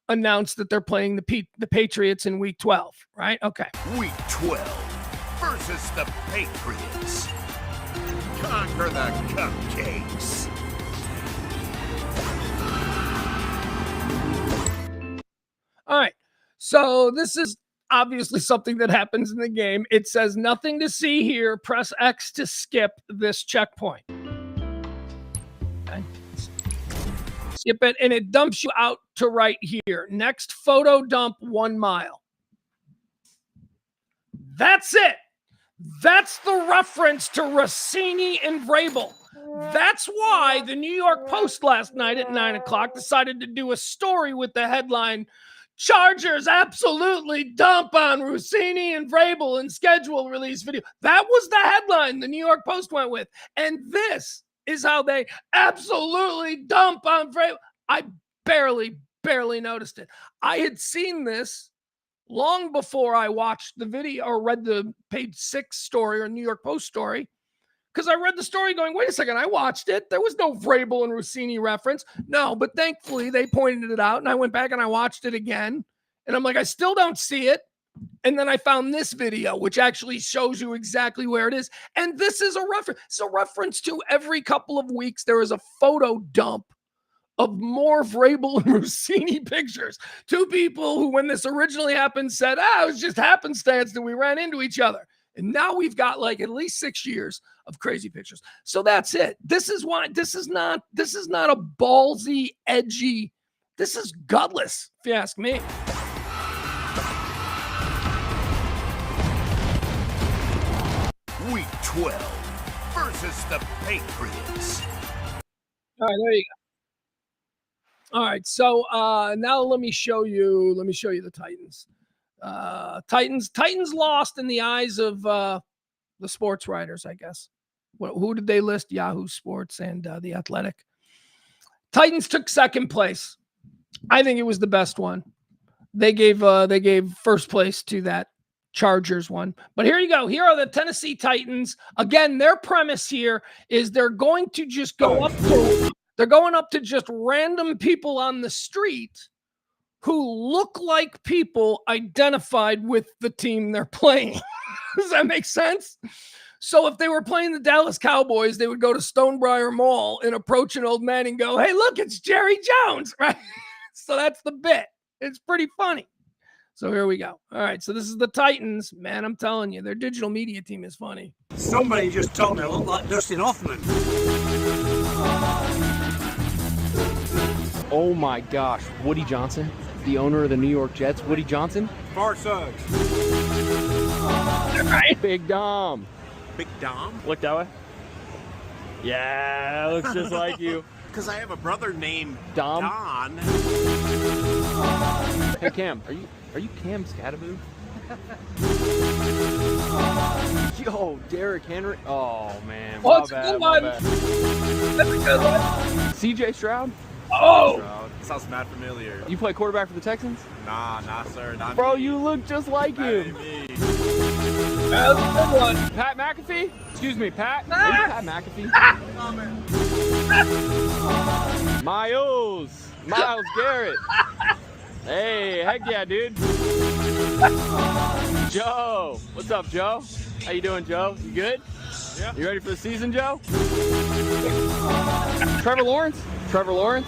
announced that they're playing the Patriots in week 12, right? Okay. Week 12 versus the Patriots. Conquer the cupcakes. All right. So this is obviously something that happens in the game. It says nothing to see here. Press X to skip this checkpoint. Okay. Skip it, and it dumps you out to right here. Next photo dump 1 mile. That's it. That's the reference to Rossini and Vrabel. That's why the New York Post last night at 9 o'clock decided to do a story with the headline, Chargers absolutely dump on Rossini and Vrabel in schedule release video. That was the headline the New York Post went with. And this is how they absolutely dump on Vrabel. I barely noticed it. I had seen this long before I watched the video or read the page 6 story or New York Post story, because I read the story going, wait a second, I watched it. There was no Vrabel and Rossini reference. No, but thankfully they pointed it out, and I went back and I watched it again, and I'm like, I still don't see it. And then I found this video, which actually shows you exactly where it is. And this is a reference. It's a reference to every couple of weeks there is a photo dump of more Vrabel and Rossini pictures. Two people who, when this originally happened, said, it was just happenstance that we ran into each other. And now we've got like at least 6 years of crazy pictures. So that's it. This is why this is not a ballsy, edgy. This is gutless, if you ask me. Week 12 versus the Patriots. All right, there you go. All right, so now let me show you the Titans. Titans lost in the eyes of the sports writers, I guess. Who did they list? Yahoo Sports and The Athletic. Titans took second place. I think it was the best one. They gave first place to that Chargers one. But here you go. Here are the Tennessee Titans. Again, their premise here is they're going to just go up to just random people on the street who look like people identified with the team they're playing. Does that make sense? So if they were playing the Dallas Cowboys, they would go to Stonebriar Mall and approach an old man and go, hey, look, it's Jerry Jones, right? So that's the bit. It's pretty funny. So here we go. All right, so this is the Titans. Man, I'm telling you, their digital media team is funny. Somebody just told me I look like Dustin Hoffman. Oh my gosh, Woody Johnson, the owner of the New York Jets. Woody Johnson. Far sucks. Right. Big Dom. Big Dom? Look that way. Yeah, looks just like you. Because I have a brother named Dom. Don. Hey Cam, are you Cam Scattaboo? Yo, Derrick Henry. Oh man. Oh, it's a good one. That's a good one. CJ Stroud. Oh. Stroud. Sounds mad familiar. You play quarterback for the Texans? Nah, sir. Not Bro, me. you look just like him. That's a good one. Pat McAfee? Excuse me, Pat. Are you Pat McAfee? Miles Garrett. Hey, heck yeah, dude. Joe. What's up, Joe? How you doing, Joe? You good? Yeah. You ready for the season, Joe? Trevor Lawrence? Dude.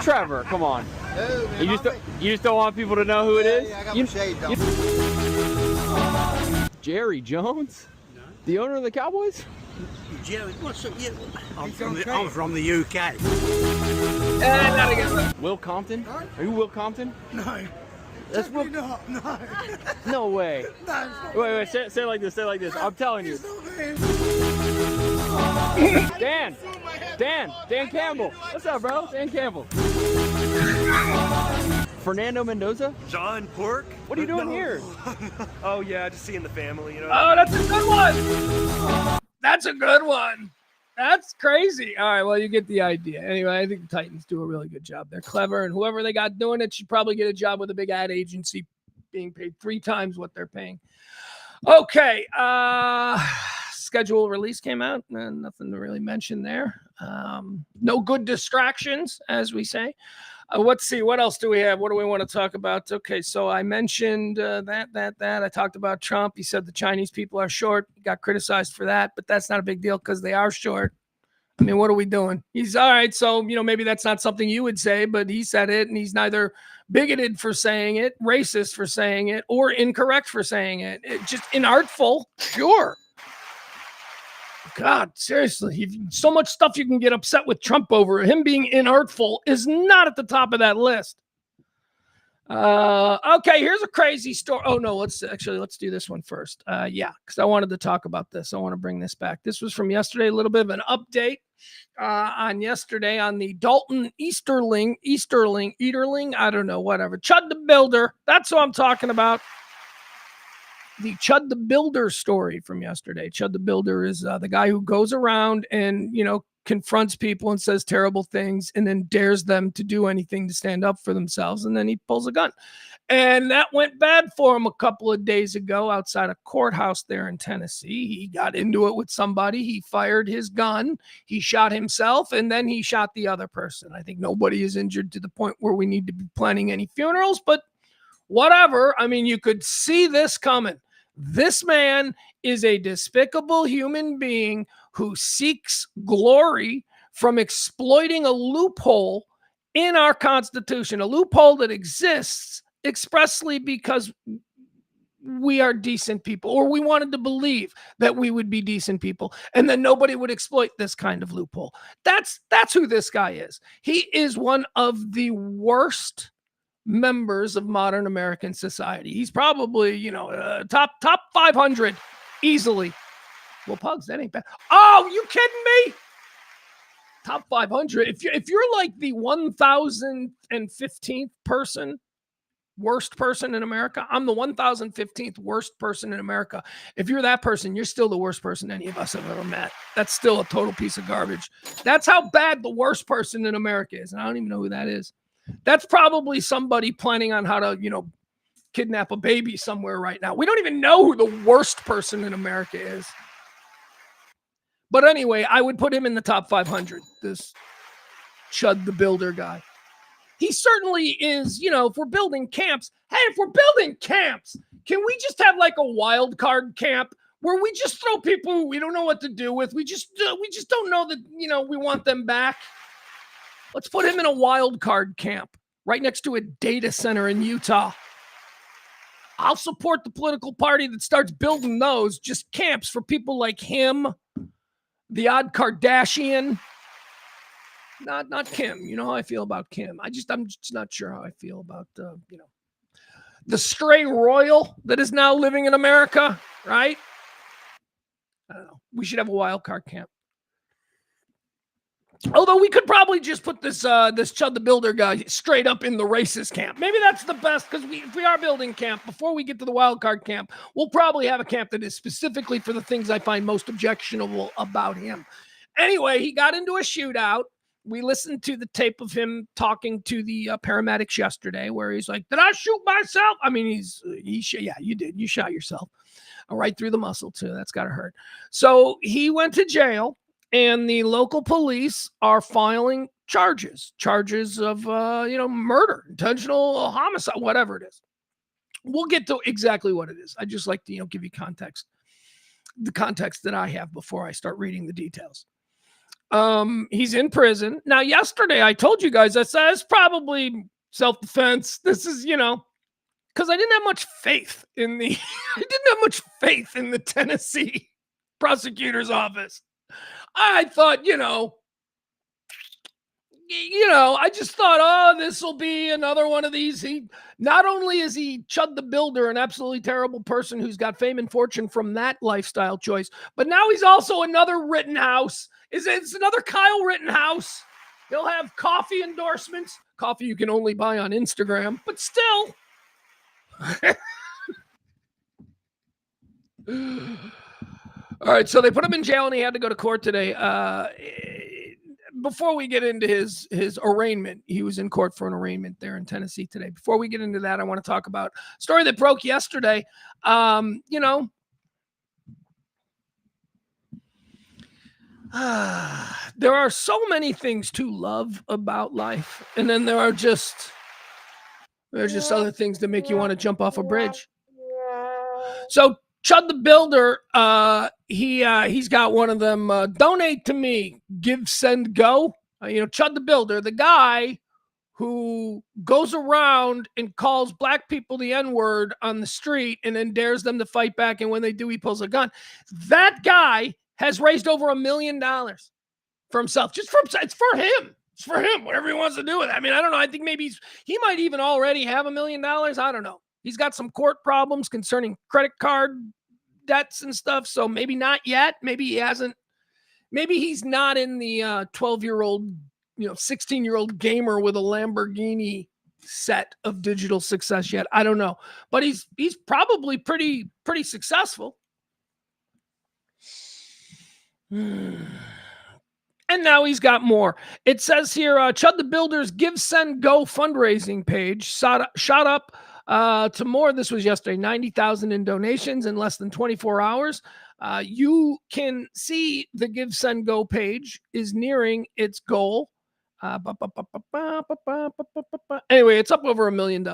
Trevor, come on. Dude, man, You just don't want people to know who it is? Yeah, I got my shades on. Jerry Jones? No. The owner of the Cowboys? Jerry, what's up? You? I'm from the UK. Will Compton? Are you Will Compton? No. That's Will. Not, no. No way. No, it's not Wait, say it like this. Say it like this. I'm telling you. It's not him. Dan Campbell. What's up, bro? Dan Campbell. Fernando Mendoza? John Pork? What are you doing here? Oh yeah, just seeing the family, you know. Oh, that's a good one. That's a good one. That's crazy. All right, well, you get the idea. Anyway, I think the Titans do a really good job. They're clever, and whoever they got doing it should probably get a job with a big ad agency being paid 3 times what they're paying. Okay, schedule release came out. Nothing to really mention there. No good distractions, as we say. Let's see. What else do we have? What do we want to talk about? Okay, so I mentioned that. I talked about Trump. He said the Chinese people are short. He got criticized for that, but that's not a big deal because they are short. I mean, what are we doing? He's all right. So, maybe that's not something you would say, but he said it, and he's neither bigoted for saying it, racist for saying it, or incorrect for saying it. Just inartful, sure. God, seriously, so much stuff you can get upset with Trump over. Him being inartful is not at the top of that list. Okay, here's a crazy story. Oh, no, let's do this one first. Because I wanted to talk about this. I want to bring this back. This was from yesterday, a little bit of an update on yesterday on the Dalton Easterling, I don't know, whatever. Chud the Builder. That's what I'm talking about. The Chud the Builder story from yesterday. Chud the Builder is the guy who goes around and, confronts people and says terrible things and then dares them to do anything to stand up for themselves. And then he pulls a gun. And that went bad for him a couple of days ago outside a courthouse there in Tennessee. He got into it with somebody. He fired his gun. He shot himself, and then he shot the other person. I think nobody is injured to the point where we need to be planning any funerals, but whatever. I mean, you could see this coming. This man is a despicable human being who seeks glory from exploiting a loophole in our Constitution, a loophole that exists expressly because we are decent people, or we wanted to believe that we would be decent people, and then nobody would exploit this kind of loophole. That's who this guy is. He is one of the worst members of modern American society. He's probably, top 500 easily. Well, Pugs, that ain't bad. Oh, you kidding me? Top 500. If you're like the 1,015th worst person in America, I'm the 1,015th worst person in America. If you're that person, you're still the worst person any of us have ever met. That's still a total piece of garbage. That's how bad the worst person in America is. And I don't even know who that is. That's probably somebody planning on how to, kidnap a baby somewhere right now. We don't even know who the worst person in America is. But anyway, I would put him in the top 500, this Chud the Builder guy. He certainly is, if we're building camps, can we just have like a wild card camp where we just throw people who we don't know what to do with? We just don't know that, we want them back. Let's put him in a wild card camp right next to a data center in Utah. I'll support the political party that starts building those, just camps for people like him, the odd Kardashian. Not Kim. You know how I feel about Kim. I'm just not sure how I feel about the stray royal that is now living in America, right? I don't know. We should have a wild card camp. Although we could probably just put this Chud the Builder guy straight up in the racist camp. Maybe that's the best, because if we are building camp, before we get to the wild card camp, we'll probably have a camp that is specifically for the things I find most objectionable about him. Anyway, he got into a shootout. We listened to the tape of him talking to the paramedics yesterday, where he's like, "Did I shoot myself?" I mean, yeah, you did. You shot yourself right through the muscle too. That's got to hurt. So he went to jail. And the local police are filing charges of, murder, intentional homicide, whatever it is. We'll get to exactly what it is. I just like to, give you context, the context that I have before I start reading the details. He's in prison. Now, yesterday, I told you guys, I said it's probably self-defense. This is, because I didn't have much faith in the, Tennessee prosecutor's office. I thought, I just thought, oh, this will be another one of these. He not only is he Chud the Builder, an absolutely terrible person who's got fame and fortune from that lifestyle choice, but now he's also another Rittenhouse. It's another Kyle Rittenhouse. He'll have coffee endorsements, coffee you can only buy on Instagram, but still. All right, so they put him in jail and he had to go to court today. Before we get into his arraignment, he was in court for an arraignment there in Tennessee today. Before we get into that, I want to talk about a story that broke yesterday. There are so many things to love about life, and then there's just other things that make you want to jump off a bridge. So Chud the Builder, he's got one of them donate to me, give, send, go. Chud the Builder, the guy who goes around and calls black people the N-word on the street and then dares them to fight back. And when they do, he pulls a gun. That guy has raised over $1 million for himself. It's for him. It's for him, whatever he wants to do with it. I mean, I don't know. I think maybe he might even already have $1 million. I don't know. He's got some court problems concerning credit card debts and stuff. So maybe not yet. Maybe he hasn't. Maybe he's not in the 12-year-old, 16-year-old gamer with a Lamborghini set of digital success yet. I don't know. But he's probably pretty successful. And now he's got more. It says here, Chud the Builder's Give, Send, Go fundraising page shot up to more. This was yesterday, 90,000 in donations in less than 24 hours. You can see the Give, Send, Go page is nearing its goal. Anyway, it's up over $1 million.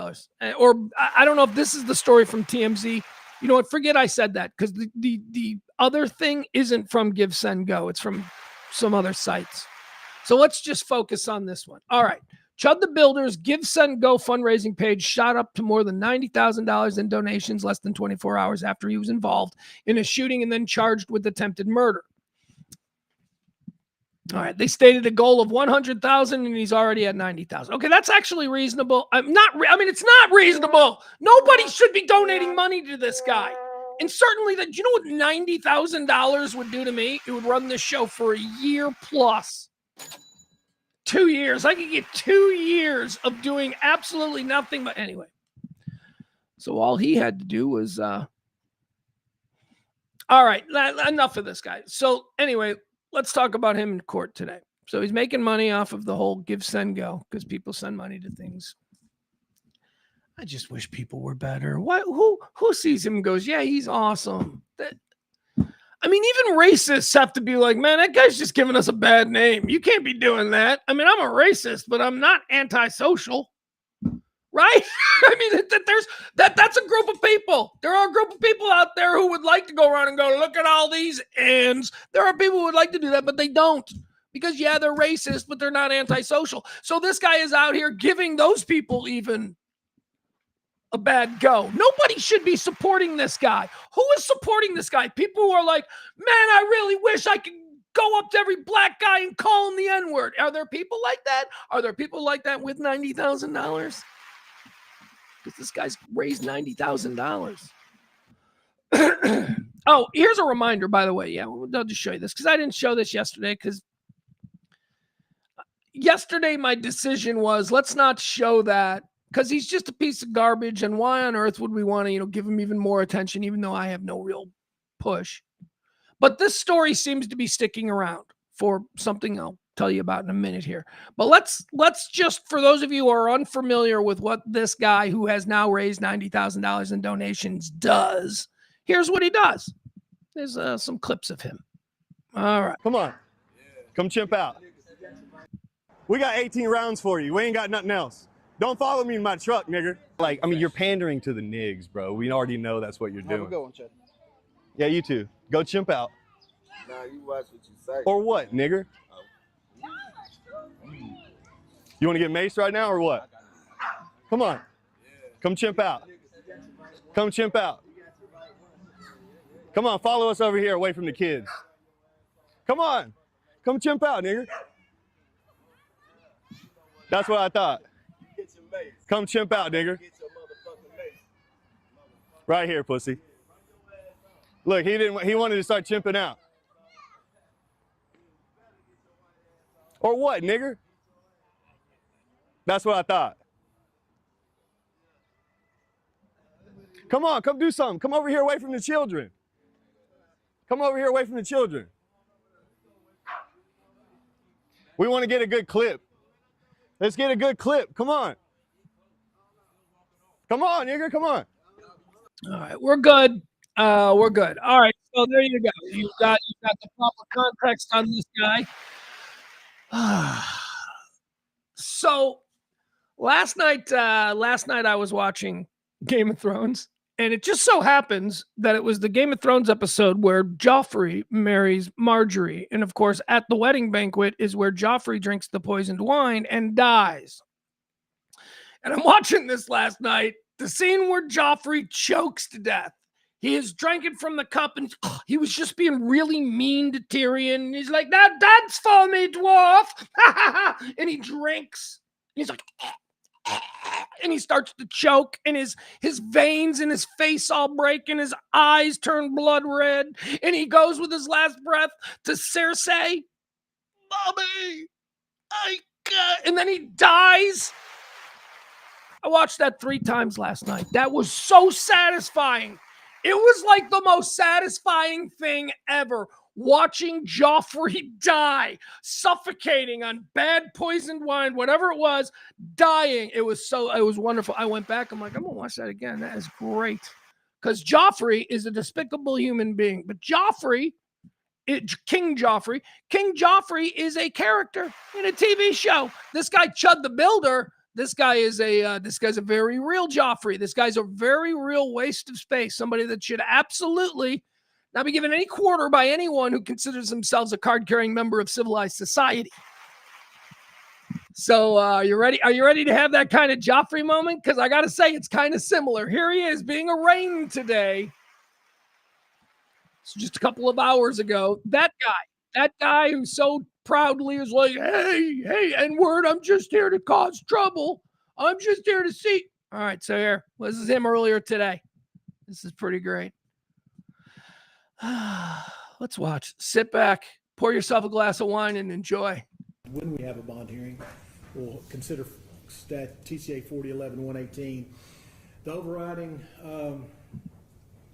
Or I don't know if this is the story from TMZ. You know what? Forget I said that, because the other thing isn't from Give, Send, Go. It's from some other sites. So let's just focus on this one. All right. Chud the Builder's Give, Send, Go fundraising page shot up to more than $90,000 in donations less than 24 hours after he was involved in a shooting and then charged with attempted murder. All right. They stated a goal of 100,000 and he's already at 90,000. Okay. That's actually reasonable. It's not reasonable. Nobody should be donating money to this guy. And certainly do you know what $90,000 would do to me? It would run this show for a year plus. 2 years. I could get 2 years of doing absolutely nothing. But anyway, so all he had to do was, all right, enough of this guy. So anyway, let's talk about him in court today. So he's making money off of the whole Give, Send, Go, because people send money to things. I just wish people were better. Who sees him and goes, yeah, he's awesome. Even racists have to be like, man, that guy's just giving us a bad name. You can't be doing that. I'm a racist, but I'm not antisocial, right? That's a group of people. There are a group of people out there who would like to go around and go, look at all these ends. There are people who would like to do that, but they don't. Because, yeah, they're racist, but they're not antisocial. So this guy is out here giving those people even a bad go. Nobody should be supporting this guy. Who is supporting this guy? People who are like, man, I really wish I could go up to every black guy and call him the N-word. Are there people like that? Are there people like that with $90,000? Because this guy's raised $90,000. Oh, here's a reminder, by the way. Yeah, I'll just show you this, because I didn't show this yesterday, because yesterday my decision was, let's not show that, because he's just a piece of garbage, and why on earth would we want to, give him even more attention, even though I have no real push. But this story seems to be sticking around for something I'll tell you about in a minute here. But let's just, for those of you who are unfamiliar with what this guy who has now raised $90,000 in donations does, here's what he does. There's some clips of him. All right. Come on. Come chimp out. We got 18 rounds for you. We ain't got nothing else. Don't follow me in my truck, nigger. You're pandering to the niggas, bro. We already know that's what you're doing. Have a good one, Chad. Yeah, you too. Go chimp out. Nah, you watch what you say. Or what, nigger? You want to get maced right now or what? Come on. Come chimp out. Come chimp out. Come on, follow us over here away from the kids. Come on. Come chimp out, nigga. That's what I thought. Come chimp out, nigga. Right here, pussy. Look, he wanted to start chimping out. Or what, nigger? That's what I thought. Come on, come do something. Come over here away from the children. Come over here away from the children. We want to get a good clip. Let's get a good clip. Come on. Come on, nigger, come on. All right, we're good. We're good. All right, so there you go. You've got the proper context on this guy. So last night I was watching Game of Thrones, and it just so happens that it was the Game of Thrones episode where Joffrey marries Marjorie, and of course, at the wedding banquet is where Joffrey drinks the poisoned wine and dies. And I'm watching this last night, the scene where Joffrey chokes to death. He is drinking from the cup, and he was just being really mean to Tyrion. He's like, "Now dance for me, dwarf!" And he drinks. He's like, and he starts to choke, and his veins in his face all break, and his eyes turn blood red. And he goes with his last breath to Cersei, "Mommy, I got," and then he dies. I watched that 3 times last night. That was so satisfying. It was like the most satisfying thing ever. Watching Joffrey die, suffocating on bad poisoned wine, whatever it was, dying. It was wonderful. I went back. I'm like, I'm going to watch that again. That is great. Because Joffrey is a despicable human being. But King Joffrey is a character in a TV show. This guy, Chud the Builder, this guy's a very real Joffrey. This guy's a very real waste of space. Somebody that should absolutely not be given any quarter by anyone who considers themselves a card-carrying member of civilized society. So, are you ready? Are you ready to have that kind of Joffrey moment? Because I got to say, it's kind of similar. Here he is being arraigned today. It's just a couple of hours ago. That guy who so proudly is like, hey, N-word, I'm just here to cause trouble. I'm just here to see. All right, so here, this is him earlier today. This is pretty great. Let's watch. Sit back, pour yourself a glass of wine, and enjoy. When we have a bond hearing, we'll consider TCA 4011-118. The overriding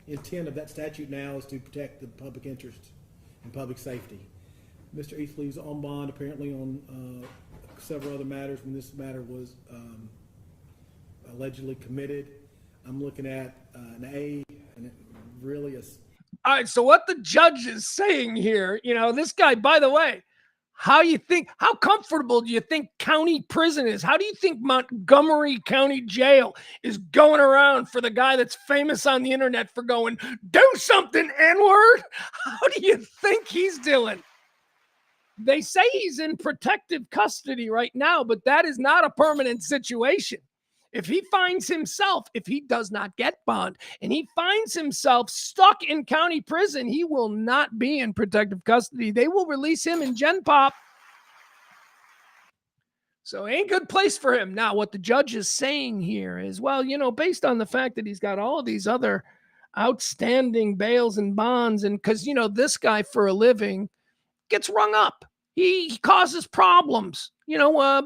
intent of that statute now is to protect the public interest and public safety. Mr. Easley's on bond apparently on several other matters when this matter was allegedly committed. I'm looking at an A, and it really is. All right, so what the judge is saying here, this guy, by the way, how comfortable do you think county prison is? How do you think Montgomery County Jail is going around for the guy that's famous on the internet for going, "Do something, N-word"? How do you think he's doing? They say he's in protective custody right now, but that is not a permanent situation. If he does not get bond, and he finds himself stuck in county prison, he will not be in protective custody. They will release him in Gen Pop. So ain't good place for him. Now, what the judge is saying here is, well, based on the fact that he's got all of these other outstanding bails and bonds, and because, this guy for a living gets rung up. He causes problems,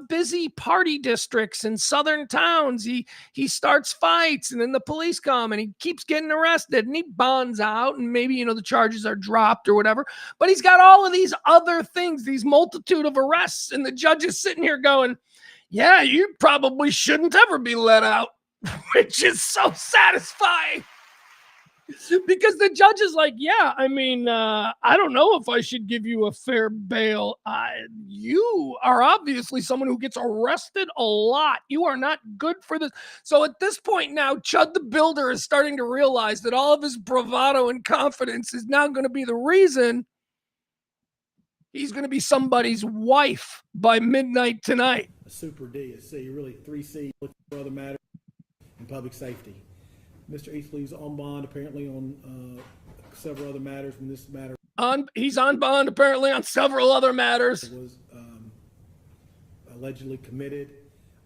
busy party districts in southern towns. He starts fights, and then the police come, and he keeps getting arrested, and he bonds out, and maybe, the charges are dropped or whatever. But he's got all of these other things, these multitude of arrests, and the judge is sitting here going, yeah, you probably shouldn't ever be let out, which is so satisfying. Because the judge is like, yeah, I don't know if I should give you a fair bail. You are obviously someone who gets arrested a lot. You are not good for this. So at this point now, Chud the Builder is starting to realize that all of his bravado and confidence is now going to be the reason he's going to be somebody's wife by midnight tonight. A super D, a C, really 3C, looking for other matters and public safety. Mr. Easley's on bond apparently on several other matters when this matter He's on bond apparently on several other matters. Was allegedly committed.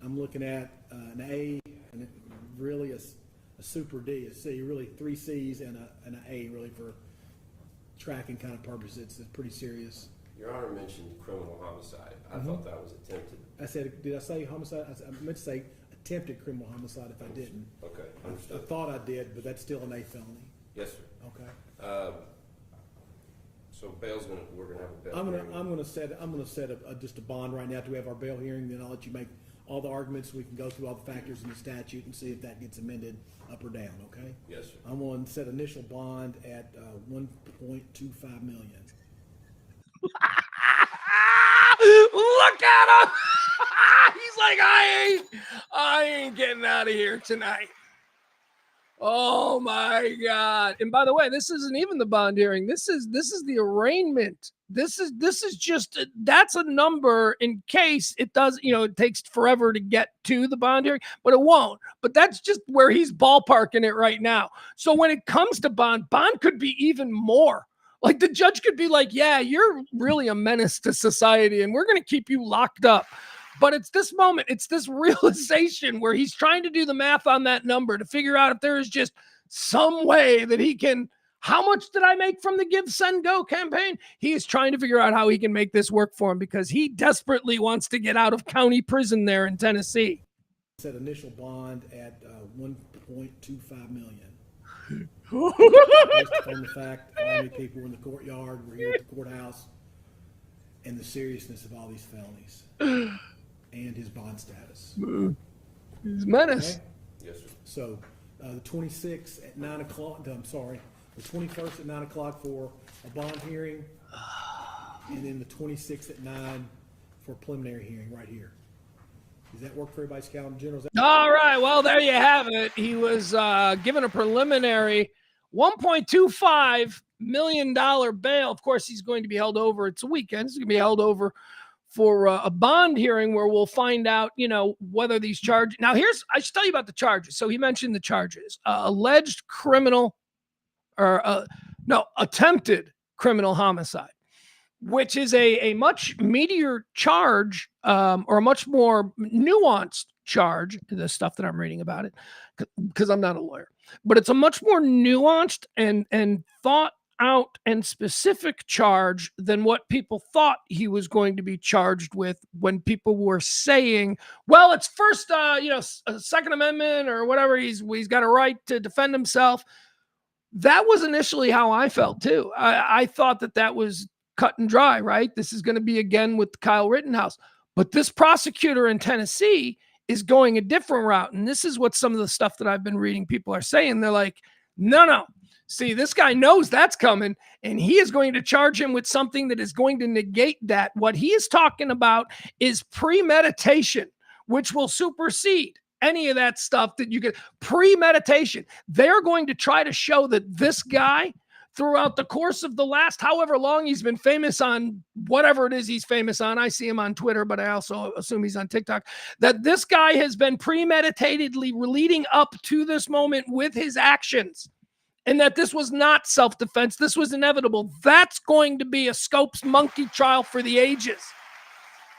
I'm looking at an A and really a super D, a C, really 3 C's and an A really for tracking kind of purposes. It's pretty serious. Your Honor mentioned criminal homicide. I thought that was attempted. I said, did I say homicide? I meant to say attempted criminal homicide if I didn't. Okay, I understood. thought I did, but that's still an A felony. Yes, sir. Okay. So we're gonna have a bail. I'm gonna set just a bond right now till we have our bail hearing. Then I'll let you make all the arguments. We can go through all the factors in the statute and see if that gets amended up or down. Okay. Yes, sir. I'm going to set initial bond at 1.25 million. Look at him. He's like, I ain't getting out of here tonight. Oh my God. And by the way, this isn't even the bond hearing. This is the arraignment. This is just, that's a number in case it does, it takes forever to get to the bond hearing, but it won't. But that's just where he's ballparking it right now. So when it comes to bond could be even more. Like the judge could be like, yeah, you're really a menace to society and we're going to keep you locked up. But it's this moment, it's this realization where he's trying to do the math on that number to figure out if there is just some way that he can, how much did I make from the Give, Send, Go campaign? He is trying to figure out how he can make this work for him because he desperately wants to get out of county prison there in Tennessee. Set initial bond at 1.25 million. Based on the fact how many people were in the courtyard, were here at the courthouse, and the seriousness of all these felonies. And his bond status. He's menace. Okay? Yes, sir. So the 26th at 9 o'clock, the 21st at 9 o'clock for a bond hearing, and then the 26th at 9 for a preliminary hearing right here. Does that work for everybody's calendar? General? All right, well, there you have it. He was given a preliminary $1.25 million bail. Of course, he's going to be held over. It's a weekend. He's going to be held over for a bond hearing where we'll find out, whether these charges. Now, I should tell you about the charges. So he mentioned the charges. Alleged criminal attempted criminal homicide, which is a much meatier charge or a much more nuanced charge, the stuff that I'm reading about it, because I'm not a lawyer. But it's a much more nuanced and thought out and specific charge than what people thought he was going to be charged with when people were saying, well, it's first, Second Amendment or whatever. He's got a right to defend himself. That was initially how I felt too. I thought that was cut and dry, right? This is going to be again with Kyle Rittenhouse, but this prosecutor in Tennessee is going a different route. And this is what some of the stuff that I've been reading people are saying. They're like, no. See, this guy knows that's coming, and he is going to charge him with something that is going to negate that. What he is talking about is premeditation, which will supersede any of that stuff that you get. Premeditation. They're going to try to show that this guy, throughout the course of the last however long he's been famous on whatever it is he's famous on. I see him on Twitter, but I also assume he's on TikTok. That this guy has been premeditatedly leading up to this moment with his actions. And that this was not self-defense. This was inevitable. That's going to be a Scopes monkey trial for the ages.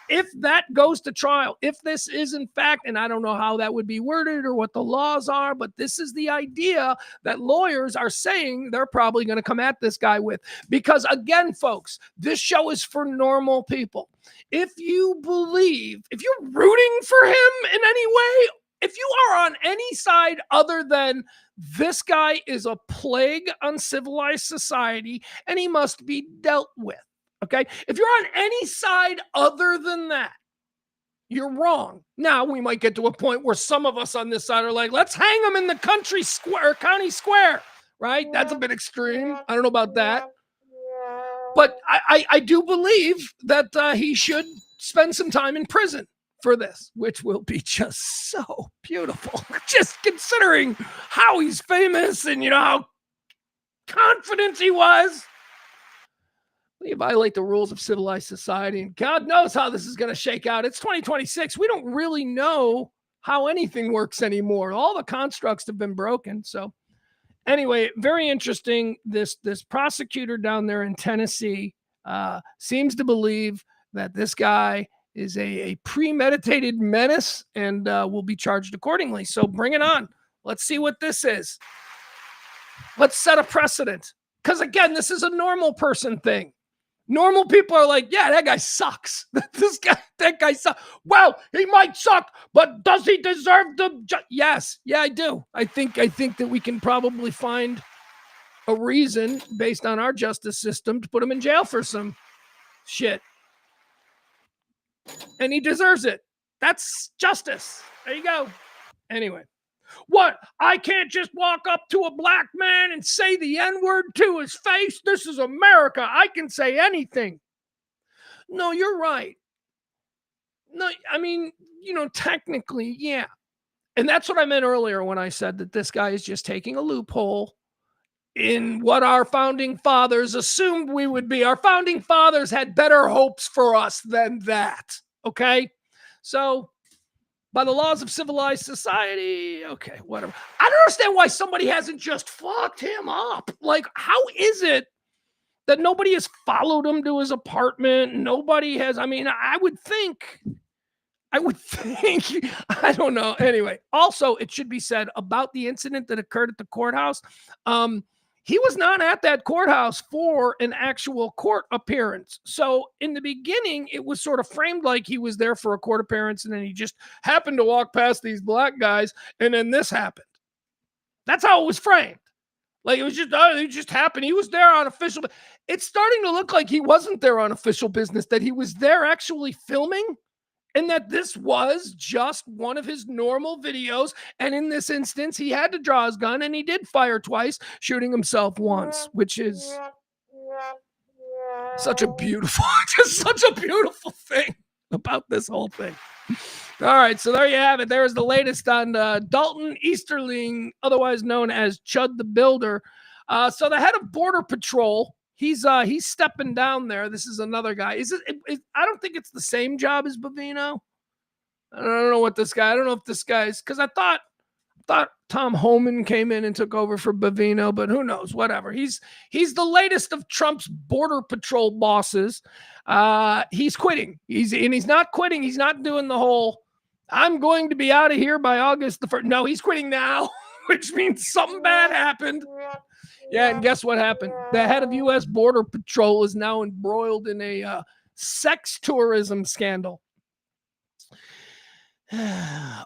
If that goes to trial, if this is in fact, and I don't know how that would be worded or what the laws are, but this is the idea that lawyers are saying they're probably going to come at this guy with. Because again, folks, this show is for normal people. If you believe, if you're rooting for him in any way, if you are on any side other than this guy is a plague on civilized society and he must be dealt with, okay? If you're on any side other than that, you're wrong. Now, we might get to a point where some of us on this side are like, let's hang him in the county square, right? That's a bit extreme. I don't know about that. But I do believe that he should spend some time in prison for this, which will be just so beautiful. Just considering how he's famous and, how confident he was. You violate the rules of civilized society, and God knows how this is going to shake out. It's 2026. We don't really know how anything works anymore. All the constructs have been broken. So Anyway, very interesting. This prosecutor down there in Tennessee seems to believe that this guy is a premeditated menace and will be charged accordingly. So bring it on. Let's see what this is. Let's set a precedent. Because again, this is a normal person thing. Normal people are like, yeah, that guy sucks. That guy sucks. Well, he might suck, but does he deserve the? Yes, yeah, I do. I think that we can probably find a reason based on our justice system to put him in jail for some shit, and he deserves it. That's justice. There you go. Anyway. What? I can't just walk up to a black man and say the N-word to his face? This is America. I can say anything. No, you're right. No, I mean, technically, yeah. And that's what I meant earlier when I said that this guy is just taking a loophole in what our founding fathers assumed we would be. Our founding fathers had better hopes for us than that. Okay? So, by the laws of civilized society, okay, whatever. I don't understand why somebody hasn't just fucked him up. Like, how is it that nobody has followed him to his apartment? Nobody has, I would think, I don't know. Anyway, also, it should be said about the incident that occurred at the courthouse. He was not at that courthouse for an actual court appearance. So in the beginning, it was sort of framed like he was there for a court appearance, and then he just happened to walk past these black guys, and then this happened. That's how it was framed. Like it just happened. He was there on official. It's starting to look like he wasn't there on official business, that he was there actually filming, and that this was just one of his normal videos. And in this instance, he had to draw his gun, and he did fire twice, shooting himself once, which is such a beautiful thing about this whole thing. All right, so there you have it. There's the latest on Dalton Easterling, otherwise known as Chud the Builder. So the head of Border Patrol, he's stepping down there. This is another guy. I don't think it's the same job as Bavino. I don't know what this guy. I don't know if this guy's, because I thought Tom Homan came in and took over for Bavino, but who knows? Whatever. He's the latest of Trump's Border Patrol bosses. He's quitting. He's not quitting. He's not doing the whole, I'm going to be out of here by August the 1st. No, he's quitting now, which means something bad happened. Yeah, and guess what happened? The head of U.S. Border Patrol is now embroiled in a sex tourism scandal.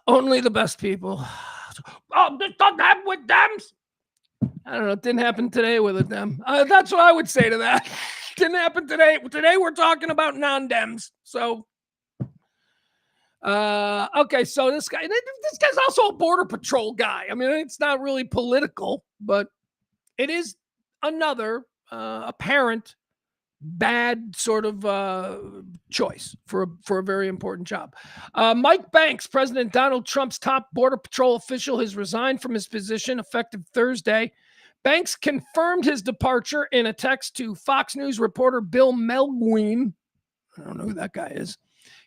Only the best people. Oh, this doesn't happen with them. I don't know. It didn't happen today with them. That's what I would say to that. Didn't happen today. Today we're talking about non-Dems. So, okay. So this guy's also a Border Patrol guy. I mean, it's not really political, but it is another apparent bad sort of choice for a very important job. Mike Banks, President Donald Trump's top Border Patrol official, has resigned from his position effective Thursday. Banks confirmed his departure in a text to Fox News reporter Bill Melguin. I don't know who that guy is.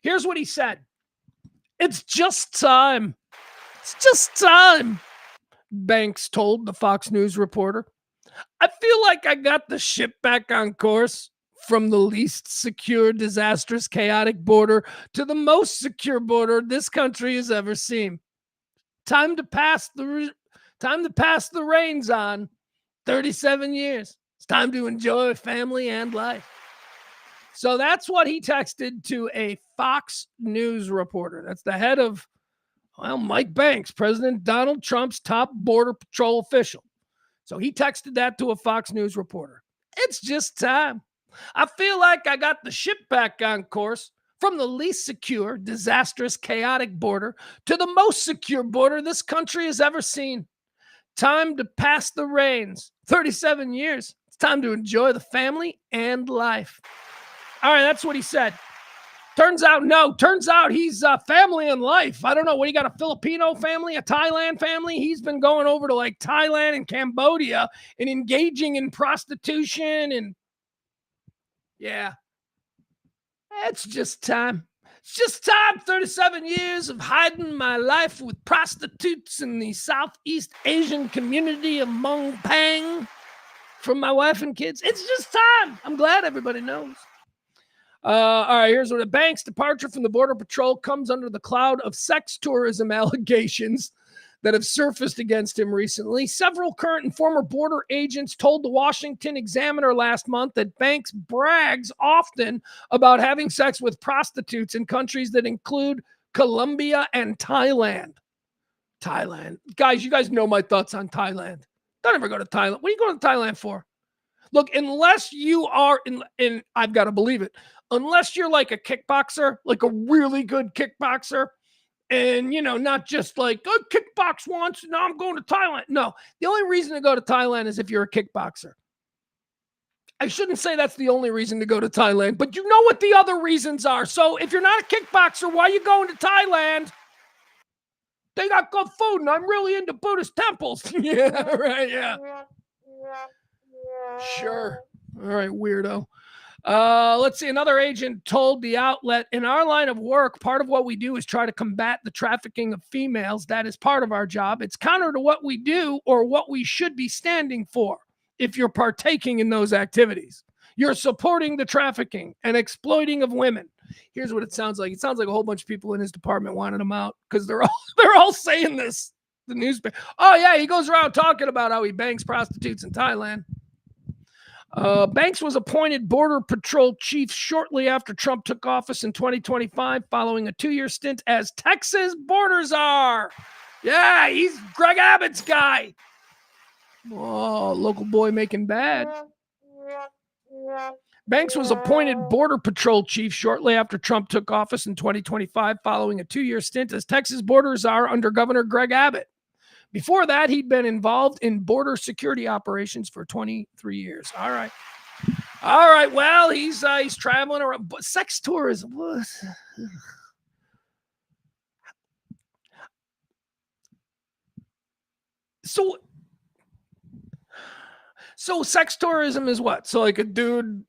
Here's what he said. It's just time. It's just time, Banks told the Fox News reporter. I feel like I got the ship back on course from the least secure, disastrous, chaotic border to the most secure border this country has ever seen. Time to pass the reins on. 37 years. It's time to enjoy family and life. So that's what he texted to a Fox News reporter. That's the head of, Mike Banks, President Donald Trump's top Border Patrol official. So he texted that to a Fox News reporter. It's just time. I feel like I got the ship back on course from the least secure, disastrous, chaotic border to the most secure border this country has ever seen. Time to pass the reins. 37 years. It's time to enjoy the family and life. All right, that's what he said. Turns out he's family and life. I don't know. What, he got a Filipino family, a Thailand family? He's been going over to like Thailand and Cambodia and engaging in prostitution. And yeah, it's just time. It's just time. 37 years of hiding my life with prostitutes in the Southeast Asian community of Mongpang from my wife and kids. It's just time. I'm glad everybody knows. All right, here's what: a bank's departure from the Border Patrol comes under the cloud of sex tourism allegations that have surfaced against him recently. Several current and former border agents told the Washington Examiner last month that Banks brags often about having sex with prostitutes in countries that include Colombia and Thailand. Thailand. Guys, you guys know my thoughts on Thailand. Don't ever go to Thailand. What are you going to Thailand for? Look, unless you are in I've got to believe it, unless you're like a kickboxer, like a really good kickboxer, and, you know, not just like, oh, kickbox once, now I'm going to Thailand. No, the only reason to go to Thailand is if you're a kickboxer. I shouldn't say that's the only reason to go to Thailand, but you know what the other reasons are. So if you're not a kickboxer, why are you going to Thailand? They got good food, and I'm really into Buddhist temples. Yeah, right, yeah. Sure. All right, weirdo. Let's see. Another agent told the outlet, in our line of work, part of what we do is try to combat the trafficking of females. That is part of our job. It's counter to what we do or what we should be standing for. If you're partaking in those activities, you're supporting the trafficking and exploiting of women. Here's what it sounds like. It sounds like a whole bunch of people in his department wanted him out because they're all saying this. The newspaper. Oh yeah, he goes around talking about how he bangs prostitutes in Thailand. Banks was appointed Border Patrol chief shortly after Trump took office in 2025, following a 2-year stint as Texas border czar. Yeah, he's Greg Abbott's guy. Oh, local boy making bad. Banks was appointed Border Patrol chief shortly after Trump took office in 2025, following a 2-year stint as Texas border czar under Governor Greg Abbott. Before that, he'd been involved in border security operations for 23 years. All right. Well, he's traveling around. But sex tourism. So sex tourism is what? So like a dude.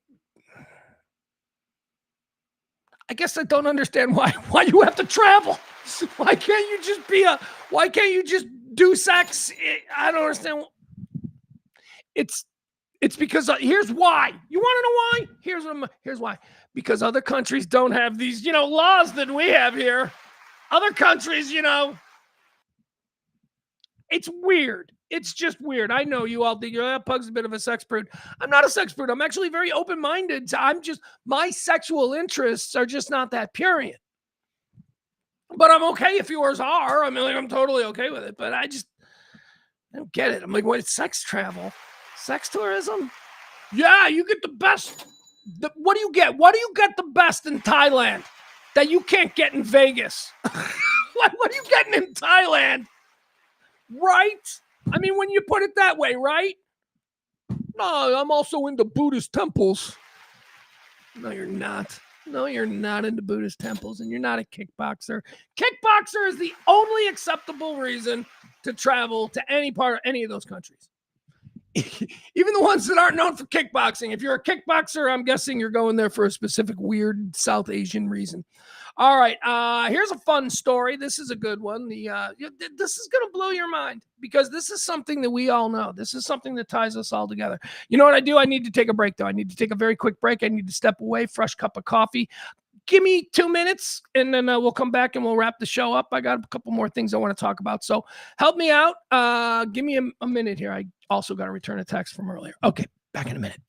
I guess I don't understand why you have to travel. Why can't you just do sex? I don't understand. It's because here's why. You want to know why? Here's why. Because other countries don't have these, laws that we have here. Other countries, it's weird. It's just weird. I know you all think Pug's a bit of a sex prude. I'm not a sex prude. I'm actually very open-minded. My sexual interests are just not that purient. But I'm okay if yours are. I mean, like, I'm totally okay with it. But I don't get it. I'm like, what? Sex travel? Sex tourism? Yeah, you get the best. What do you get? What do you get the best in Thailand that you can't get in Vegas? What are you getting in Thailand? Right? I mean, when you put it that way, right? No, I'm also into Buddhist temples. No, you're not. No, you're not into Buddhist temples, and you're not a kickboxer. Kickboxer is the only acceptable reason to travel to any part of any of those countries. Even the ones that aren't known for kickboxing. If you're a kickboxer, I'm guessing you're going there for a specific weird South Asian reason. All right, here's a fun story. This is a good one. This is going to blow your mind because this is something that we all know. This is something that ties us all together. You know what I do? I need to take a break, though. I need to take a very quick break. I need to step away, fresh cup of coffee. Give me 2 minutes, and then we'll come back and we'll wrap the show up. I got a couple more things I want to talk about. So help me out. Give me a minute here. I also got to return a text from earlier. Okay, back in a minute.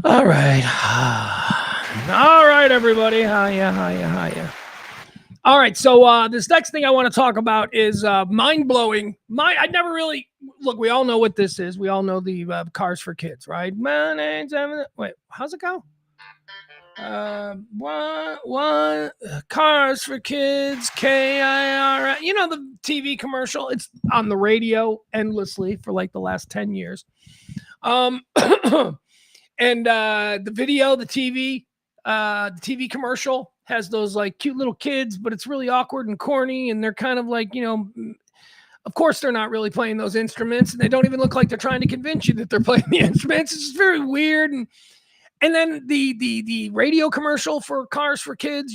All right. All right, everybody. Hiya. All right, so this next thing I want to talk about is mind-blowing. I never really look. We all know what this is. We all know the Kars4Kids, right? Wait, how's it go? One Kars4Kids, KIR. You know the TV commercial. It's on the radio endlessly for like the last 10 years. And the video, the TV commercial has those like cute little kids, but it's really awkward and corny, and they're kind of like, of course they're not really playing those instruments, and they don't even look like they're trying to convince you that they're playing the instruments. It's just very weird. And then the radio commercial for Kars4Kids,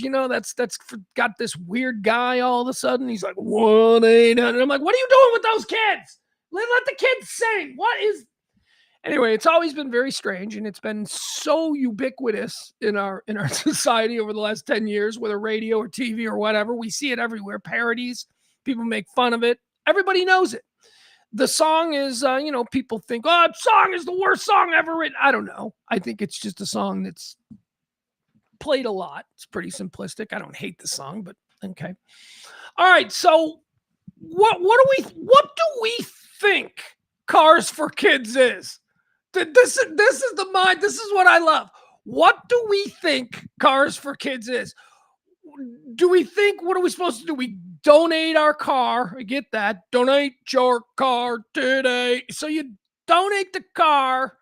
that's got this weird guy all of a sudden. He's like 1-800. I'm like, what are you doing with those kids? Let the kids sing. What is? Anyway, it's always been very strange, and it's been so ubiquitous in our society over the last 10 years, whether radio or TV or whatever. We see it everywhere. Parodies, people make fun of it. Everybody knows it. The song is, people think, oh, that song is the worst song ever written. I don't know. I think it's just a song that's played a lot. It's pretty simplistic. I don't hate the song, but okay. All right, so what do we think Kars4Kids is? This is the mind. This is what I love. What do we think Kars4Kids is? Do we think, what are we supposed to do? We donate our car. I get that. Donate your car today. So you donate the car.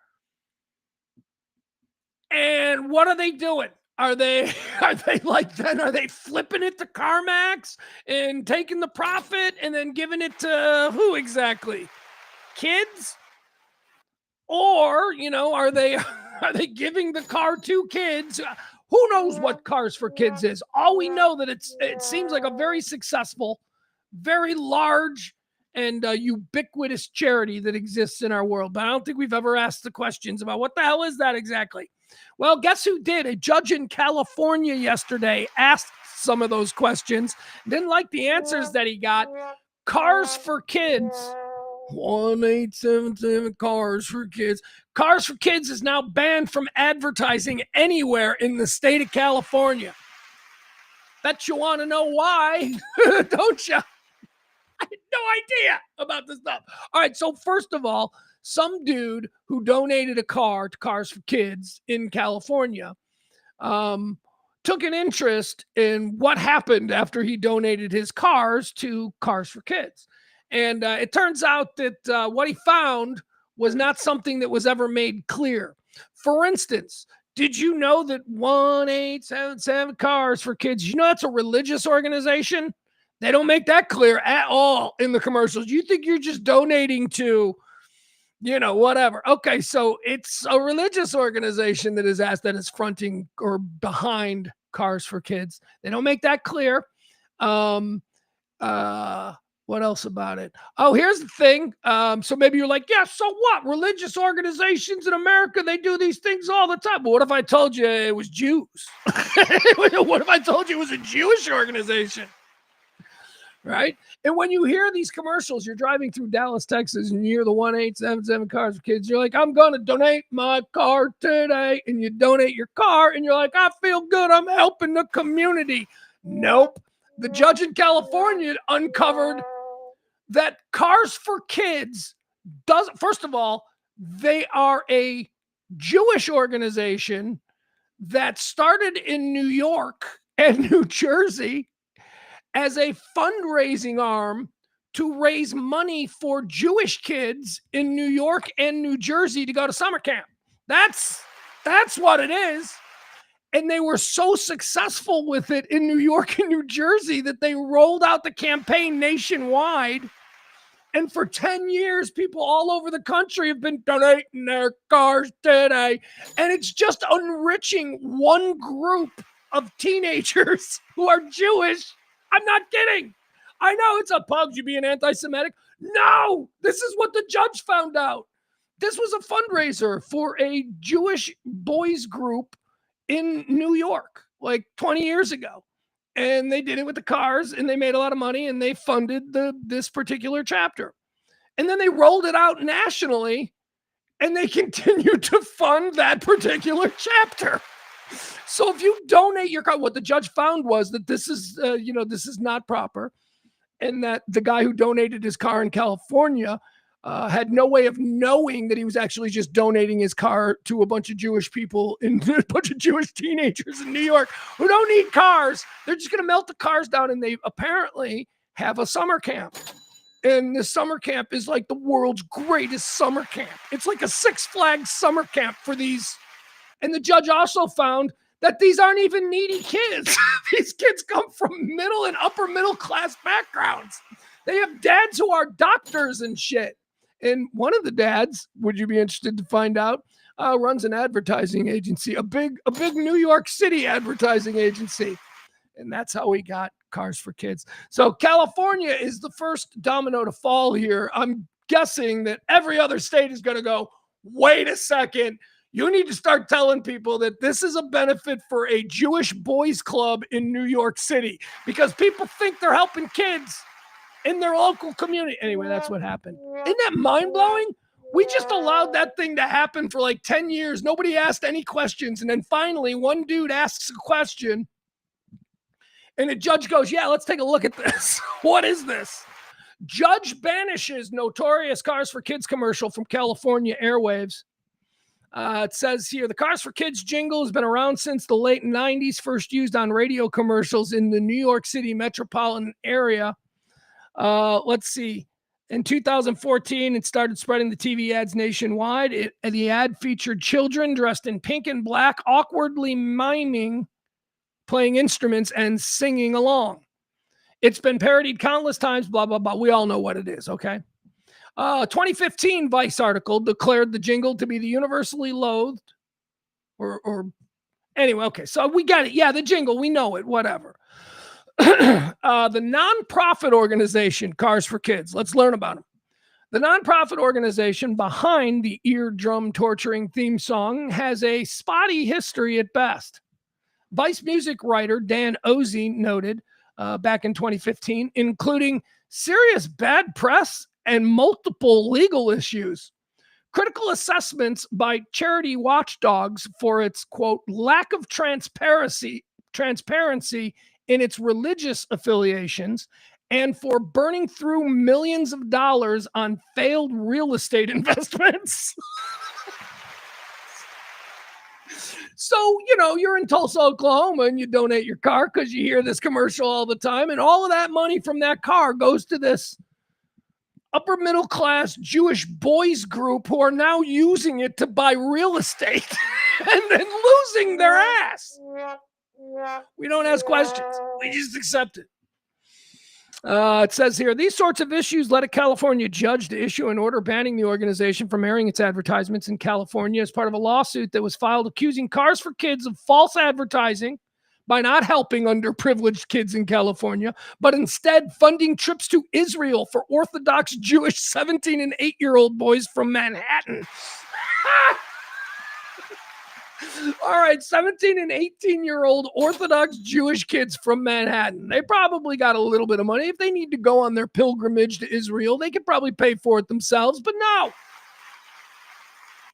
And what are they doing? Are they like then? Are they flipping it to CarMax and taking the profit and then giving it to who exactly? Kids? Or, are they giving the car to kids? Who knows what Kars4Kids is? All we know that it seems like a very successful, very large, and ubiquitous charity that exists in our world. But I don't think we've ever asked the questions about what the hell is that exactly. Well, guess who did? A judge in California yesterday asked some of those questions. Didn't like the answers that he got. Kars4Kids. 1-877 Kars4Kids. Kars4Kids is now banned from advertising anywhere in the state of California. Bet you want to know why, don't you? I had no idea about this stuff. All right, so first of all, some dude who donated a car to Kars4Kids in California took an interest in what happened after he donated his cars to Kars4Kids. And it turns out that what he found was not something that was ever made clear. For instance, did you know that 1-877 Kars4Kids, that's a religious organization? They don't make that clear at all in the commercials. You think you're just donating to, whatever. Okay, so it's a religious organization that is fronting or behind Kars4Kids. They don't make that clear. What else about it? Oh, here's the thing. So maybe you're like, yeah, so what? Religious organizations in America, they do these things all the time. But what if I told you it was Jews? What if I told you it was a Jewish organization? Right? And when you hear these commercials, you're driving through Dallas, Texas, and you hear the 1-877 Kars4Kids. You're like, I'm going to donate my car today. And you donate your car, and you're like, I feel good. I'm helping the community. Nope. The judge in California uncovered that Kars4Kids first of all, they are a Jewish organization that started in New York and New Jersey as a fundraising arm to raise money for Jewish kids in New York and New Jersey to go to summer camp. That's what it is. And they were so successful with it in New York and New Jersey that they rolled out the campaign nationwide. And for 10 years, people all over the country have been donating their cars today. And it's just enriching one group of teenagers who are Jewish. I'm not kidding. I know it's a pug, you being anti-Semitic. No, this is what the judge found out. This was a fundraiser for a Jewish boys group in New York, like 20 years ago. And they did it with the cars, and they made a lot of money, and they funded this particular chapter. And then they rolled it out nationally, and they continue to fund that particular chapter. So if you donate your car, what the judge found was that this is, this is not proper, and that the guy who donated his car in California had no way of knowing that he was actually just donating his car to a bunch of Jewish people and a bunch of Jewish teenagers in New York who don't need cars. They're just going to melt the cars down, and they apparently have a summer camp. And this summer camp is like the world's greatest summer camp. It's like a Six Flags summer camp for these. And the judge also found that these aren't even needy kids. These kids come from middle and upper middle class backgrounds. They have dads who are doctors and shit. And one of the dads, would you be interested to find out, runs an advertising agency, a big New York City advertising agency. And that's how we got Kars4Kids. So California is the first domino to fall here. I'm guessing that every other state is going to go, wait a second. You need to start telling people that this is a benefit for a Jewish boys club in New York City, because people think they're helping kids in their local community. Anyway, that's what happened. Isn't that mind-blowing? We just allowed that thing to happen for like 10 years. Nobody asked any questions. And then finally, one dude asks a question, and the judge goes, yeah, let's take a look at this. What is this? Judge banishes notorious Kars4Kids commercial from California airwaves. It says here, the Kars4Kids jingle has been around since the late 90s, first used on radio commercials in the New York City metropolitan area. Let's see. In 2014, it started spreading the TV ads nationwide. The ad featured children dressed in pink and black, awkwardly miming, playing instruments, and singing along. It's been parodied countless times, blah, blah, blah. We all know what it is, okay? 2015 Vice article declared the jingle to be the universally loathed, or anyway, okay, so we got it. Yeah, the jingle, we know it, whatever. The nonprofit organization Kars4Kids, let's learn about them. The nonprofit organization behind the eardrum torturing theme song has a spotty history at best. Vice music writer Dan Ozzie noted back in 2015, including serious bad press and multiple legal issues. Critical assessments by charity watchdogs for its, quote, lack of transparency in its religious affiliations, and for burning through millions of dollars on failed real estate investments. So, you're in Tulsa, Oklahoma, and you donate your car because you hear this commercial all the time, and all of that money from that car goes to this upper middle class Jewish boys group who are now using it to buy real estate and then losing their ass. We don't ask questions. We just accept it. It says here, these sorts of issues led a California judge to issue an order banning the organization from airing its advertisements in California as part of a lawsuit that was filed accusing Kars4Kids of false advertising by not helping underprivileged kids in California, but instead funding trips to Israel for Orthodox Jewish 17 and 8-year-old boys from Manhattan. All right, 17 and 18-year-old Orthodox Jewish kids from Manhattan. They probably got a little bit of money. If they need to go on their pilgrimage to Israel, they could probably pay for it themselves, but no.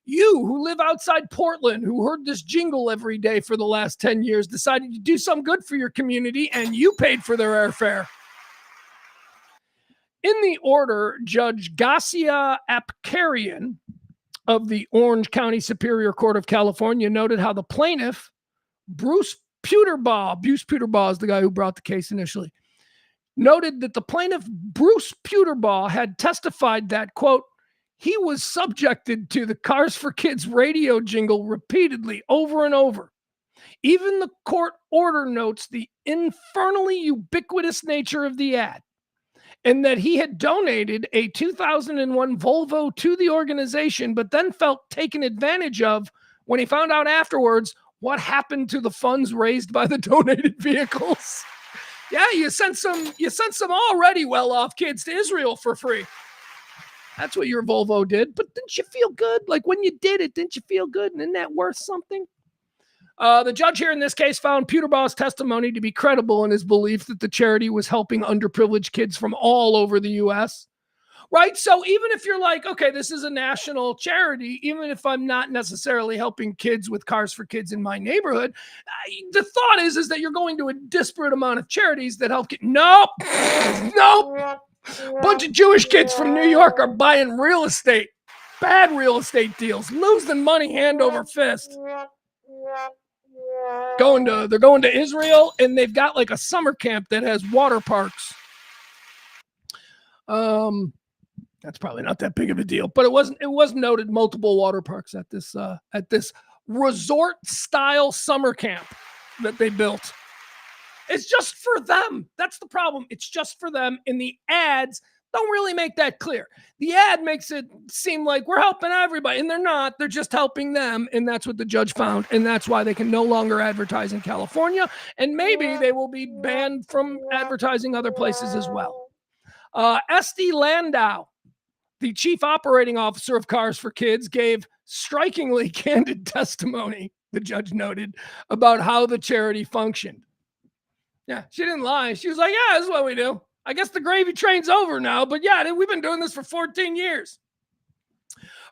You who live outside Portland, who heard this jingle every day for the last 10 years, decided to do some good for your community, and you paid for their airfare. In the order, Judge Gassia Apkarian of the Orange County Superior Court of California noted how the plaintiff, Bruce Puterbaugh is the guy who brought the case initially, noted that the plaintiff, Bruce Puterbaugh, had testified that, quote, he was subjected to the Kars4Kids radio jingle repeatedly over and over. Even the court order notes the infernally ubiquitous nature of the ad, and that he had donated a 2001 Volvo to the organization, but then felt taken advantage of when he found out afterwards what happened to the funds raised by the donated vehicles. Yeah, you sent some already well-off kids to Israel for free. That's what your Volvo did. But didn't you feel good? Like when you did it, didn't you feel good? And isn't that worth something? The judge here in this case found Puterbaugh's testimony to be credible in his belief that the charity was helping underprivileged kids from all over the U.S. right? So even if you're like, okay, this is a national charity, even if I'm not necessarily helping kids with Cars for Kids in my neighborhood, the thought is that you're going to a disparate amount of charities that help get, nope. Bunch of Jewish kids from New York are buying real estate, bad real estate deals, losing money hand over fist. They're going to Israel, and they've got like a summer camp that has water parks. That's probably not that big of a deal, but it was noted multiple water parks at this resort style summer camp that they built. It's just for them. That's the problem. It's just for them. And the ads don't really make that clear. The ad makes it seem like we're helping everybody, and they're not. They're just helping them, and that's what the judge found, and that's why they can no longer advertise in California, and maybe they will be banned from advertising other places as well. Esty Landau, the chief operating officer of Kars4Kids, gave strikingly candid testimony, the judge noted, about how the charity functioned. Yeah, she didn't lie. She was like, yeah, this is what we do. I guess the gravy train's over now, but yeah, we've been doing this for 14 years.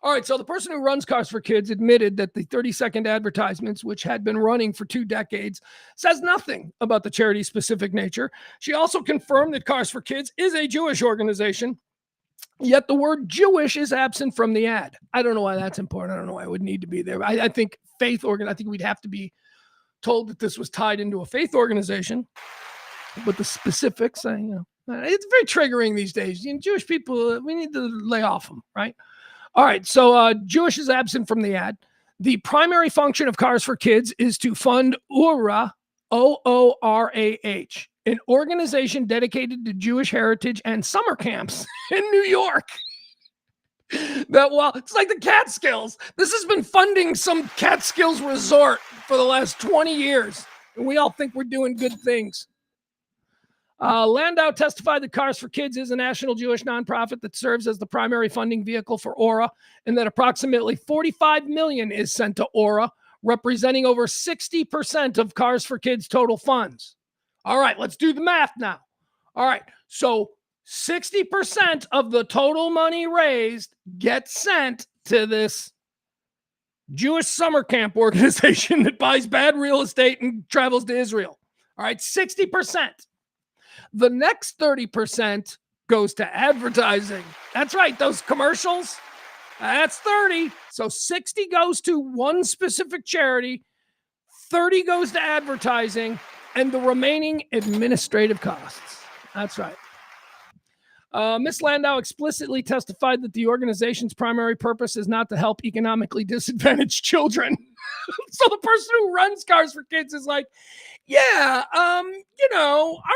All right, so the person who runs Kars4Kids admitted that the 30-second advertisements, which had been running for 2 decades, says nothing about the charity's specific nature. She also confirmed that Kars4Kids is a Jewish organization, yet the word Jewish is absent from the ad. I don't know why that's important. I don't know why it would need to be there. I think I think we'd have to be told that this was tied into a faith organization, but the specifics, it's very triggering these days. Jewish people, we need to lay off them, right? All right, so Jewish is absent from the ad. The primary function of Kars4Kids is to fund URAH, OORAH, an organization dedicated to Jewish heritage and summer camps in New York. It's like the Catskills. This has been funding some Catskills resort for the last 20 years, and we all think we're doing good things. Landau testified that Kars4Kids is a national Jewish nonprofit that serves as the primary funding vehicle for URAH, and that approximately $45 million is sent to URAH, representing over 60% of Kars4Kids' total funds. All right, let's do the math now. All right, so 60% of the total money raised gets sent to this Jewish summer camp organization that buys bad real estate and travels to Israel. All right, 60%. The next 30% goes to advertising. That's right, those commercials. That's 30. So 60 goes to one specific charity, 30 goes to advertising, and the remaining administrative costs. That's right. Ms. Landau explicitly testified that the organization's primary purpose is not to help economically disadvantaged children. So the person who runs Kars4Kids is like, yeah, our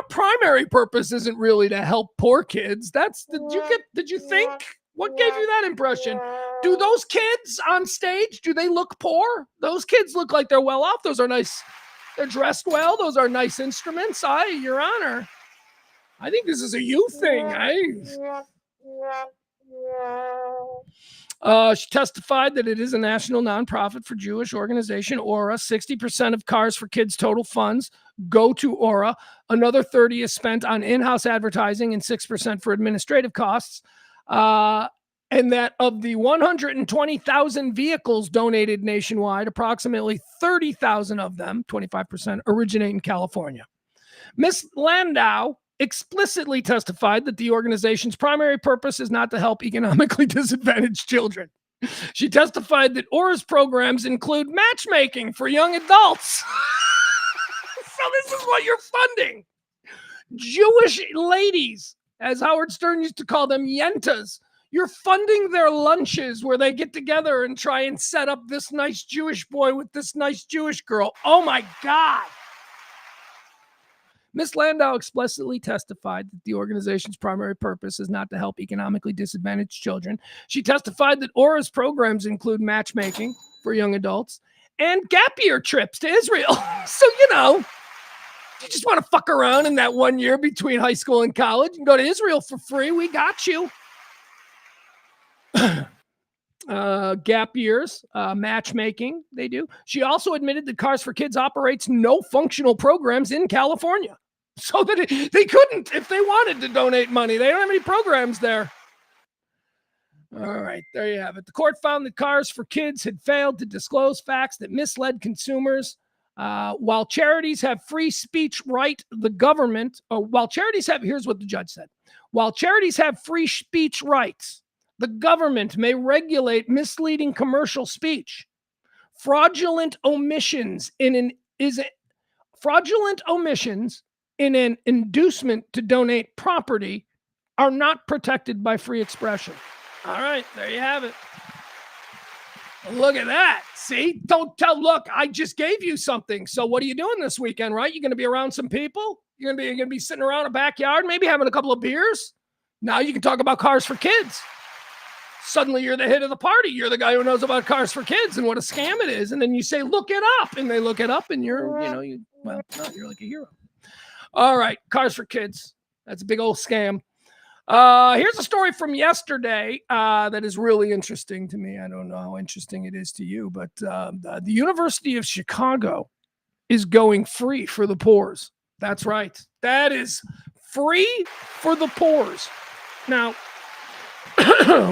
primary purpose isn't really to help poor kids. Did you think? What gave you that impression? Do those kids on stage, do they look poor? Those kids look like they're well off. Those are nice. They're dressed well. Those are nice instruments. Your Honor. I think this is a you thing. She testified that it is a national nonprofit for Jewish organization, URAH. 60% of Kars4Kids' total funds go to URAH. Another 30% is spent on in-house advertising and 6% for administrative costs. And that of the 120,000 vehicles donated nationwide, approximately 30,000 of them, 25%, originate in California. Ms. Landau explicitly testified that the organization's primary purpose is not to help economically disadvantaged children. She testified that URAH's programs include matchmaking for young adults. So this is what you're funding. Jewish ladies, as Howard Stern used to call them, yentas. You're funding their lunches where they get together and try and set up this nice Jewish boy with this nice Jewish girl. Oh my God. Ms. Landau explicitly testified that the organization's primary purpose is not to help economically disadvantaged children. She testified that URAH's programs include matchmaking for young adults and gap year trips to Israel. So, you just want to fuck around in that 1 year between high school and college and go to Israel for free. We got you. Gap years, matchmaking, they do. She also admitted that Kars4Kids operates no functional programs in California. So that they couldn't, if they wanted to donate money. They don't have any programs there. All right, there you have it. The court found that Kars4Kids had failed to disclose facts that misled consumers. While charities have free speech right, the government, here's what the judge said. While charities have free speech rights, the government may regulate misleading commercial speech. Fraudulent omissions in an inducement to donate property are not protected by free expression. All right, there you have it. Look at that. See, look, I just gave you something. So what are you doing this weekend, right? You're going to be around some people. You're going to be sitting around a backyard, maybe having a couple of beers. Now you can talk about Kars4Kids. Suddenly you're the hit of the party. You're the guy who knows about Kars4Kids and what a scam it is. And then you say, look it up. And they look it up and you're like a hero. All right, Kars4Kids. That's a big old scam. Here's a story from yesterday that is really interesting to me. I don't know how interesting it is to you, but the University of Chicago is going free for the poors. That's right. That is free for the poors. Now,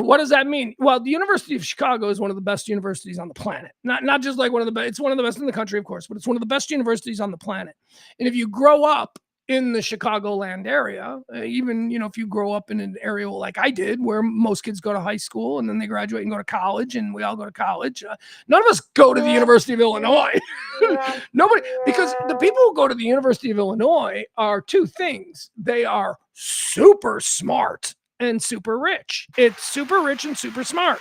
what does that mean? Well, the University of Chicago is one of the best universities on the planet. Not just like one of the best. It's one of the best in the country, of course, but it's one of the best universities on the planet. And if you grow up in the Chicagoland area, even, if you grow up in an area like I did, where most kids go to high school and then they graduate and go to college, and we all go to college. None of us go to the University of Illinois. Nobody, because the people who go to the University of Illinois are two things. They are super smart and super rich. It's super rich and super smart.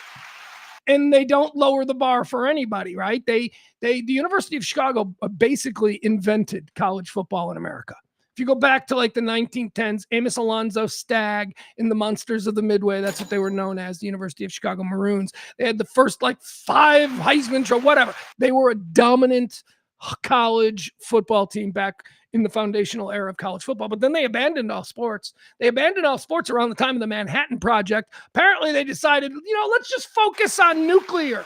And they don't lower the bar for anybody, right? The University of Chicago basically invented college football in America. If you go back to like the 1910s, Amos Alonzo Stagg in the Monsters of the Midway, that's what they were known as, the University of Chicago Maroons. They had the first 5 Heisman Trophy, whatever. They were a dominant college football team back in the foundational era of college football. But then they abandoned all sports. They abandoned all sports around the time of the Manhattan Project. Apparently they decided, let's just focus on nuclear.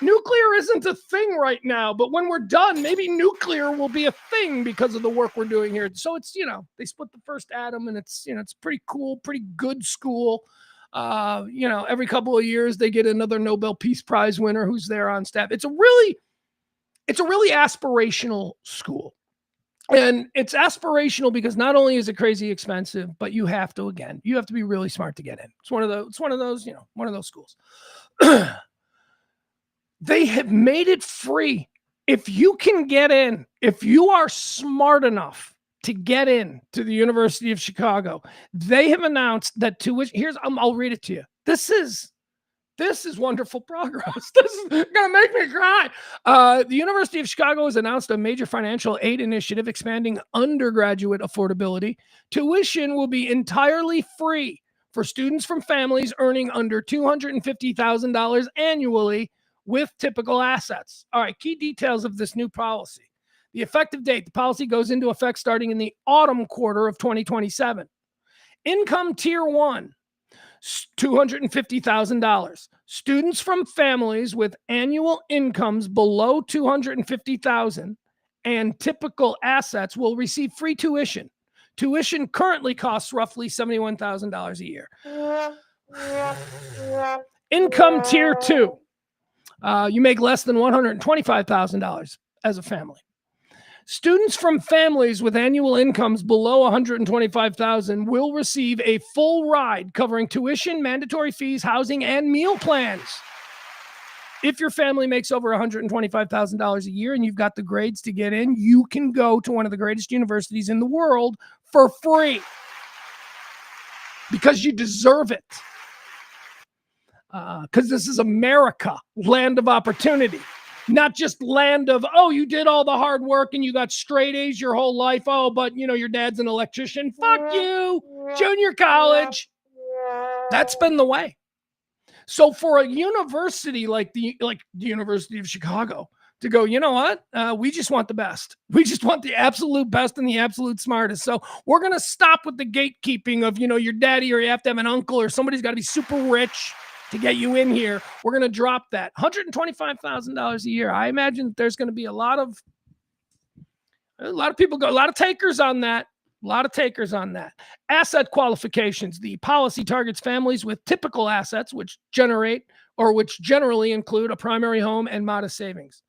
Nuclear isn't a thing right now, but when we're done, maybe nuclear will be a thing because of the work we're doing here. So it's, they split the first atom, and it's pretty cool, pretty good school. Every couple of years they get another Nobel Peace Prize winner who's there on staff. It's a really aspirational school. And it's aspirational because not only is it crazy expensive, but you have to be really smart to get in. It's one of those schools. They have made it free. If you can get in, if you are smart enough to get in to the University of Chicago, they have announced that tuition. I'll read it to you. This is wonderful progress. This is going to make me cry. The University of Chicago has announced a major financial aid initiative expanding undergraduate affordability. Tuition will be entirely free for students from families earning under $250,000 annually with typical assets. All right, key details of this new policy. The effective date, the policy goes into effect starting in the autumn quarter of 2027. Income tier 1, $250,000. Students from families with annual incomes below $250,000 and typical assets will receive free tuition. Tuition currently costs roughly $71,000 a year. Income tier 2. You make less than $125,000 as a family. Students from families with annual incomes below $125,000 will receive a full ride covering tuition, mandatory fees, housing, and meal plans. If your family makes over $125,000 a year and you've got the grades to get in, you can go to one of the greatest universities in the world for free because you deserve it. Because this is America, land of opportunity, not just land of, you did all the hard work and you got straight A's your whole life. But your dad's an electrician. Fuck you, junior college. That's been the way. So for a university like the University of Chicago to go, you know what? We just want the best. We just want the absolute best and the absolute smartest. So we're going to stop with the gatekeeping of, your daddy, or you have to have an uncle, or somebody's got to be super rich to get you in here. We're going to drop that $125,000 a year. I imagine there's going to be a lot of people go, a lot of takers on that. A lot of takers on that. Asset qualifications. The policy targets families with typical assets, which generally include a primary home and modest savings.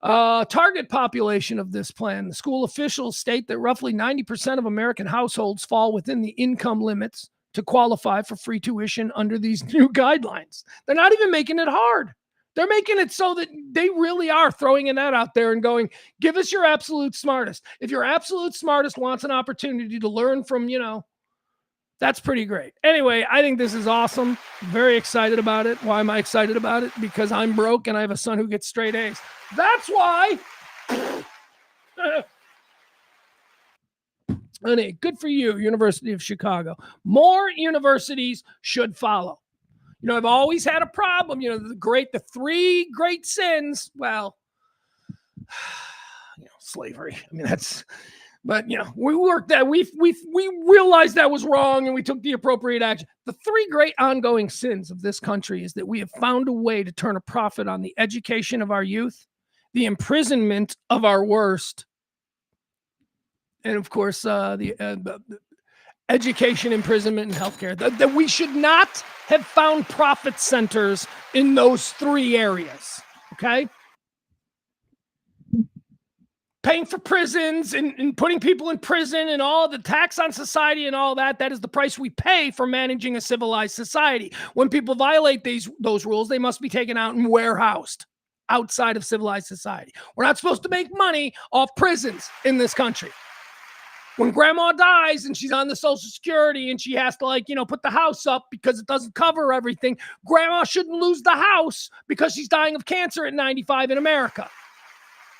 Target population of this plan. The school officials state that roughly 90% of American households fall within the income limits to qualify for free tuition under these new guidelines. They're not even making it hard. They're making it so that they really are throwing a net out there and going, give us your absolute smartest. If your absolute smartest wants an opportunity to learn from, that's pretty great. Anyway, I think this is awesome. Very excited about it. Why am I excited about it? Because I'm broke and I have a son who gets straight A's. That's why. Honey, good for you, University of Chicago. More universities should follow. I've always had a problem, the three great sins. Well, slavery. I mean, but we worked that. We realized that was wrong and we took the appropriate action. The three great ongoing sins of this country is that we have found a way to turn a profit on the education of our youth, the imprisonment of our worst, and of course, the education, imprisonment, and healthcare. That we should not have found profit centers in those three areas. Okay. Paying for prisons and putting people in prison and all the tax on society and all that is the price we pay for managing a civilized society. When people violate those rules, they must be taken out and warehoused outside of civilized society. We're not supposed to make money off prisons in this country. When grandma dies and she's on the Social Security and she has to put the house up because it doesn't cover everything, grandma shouldn't lose the house because she's dying of cancer at 95 in America.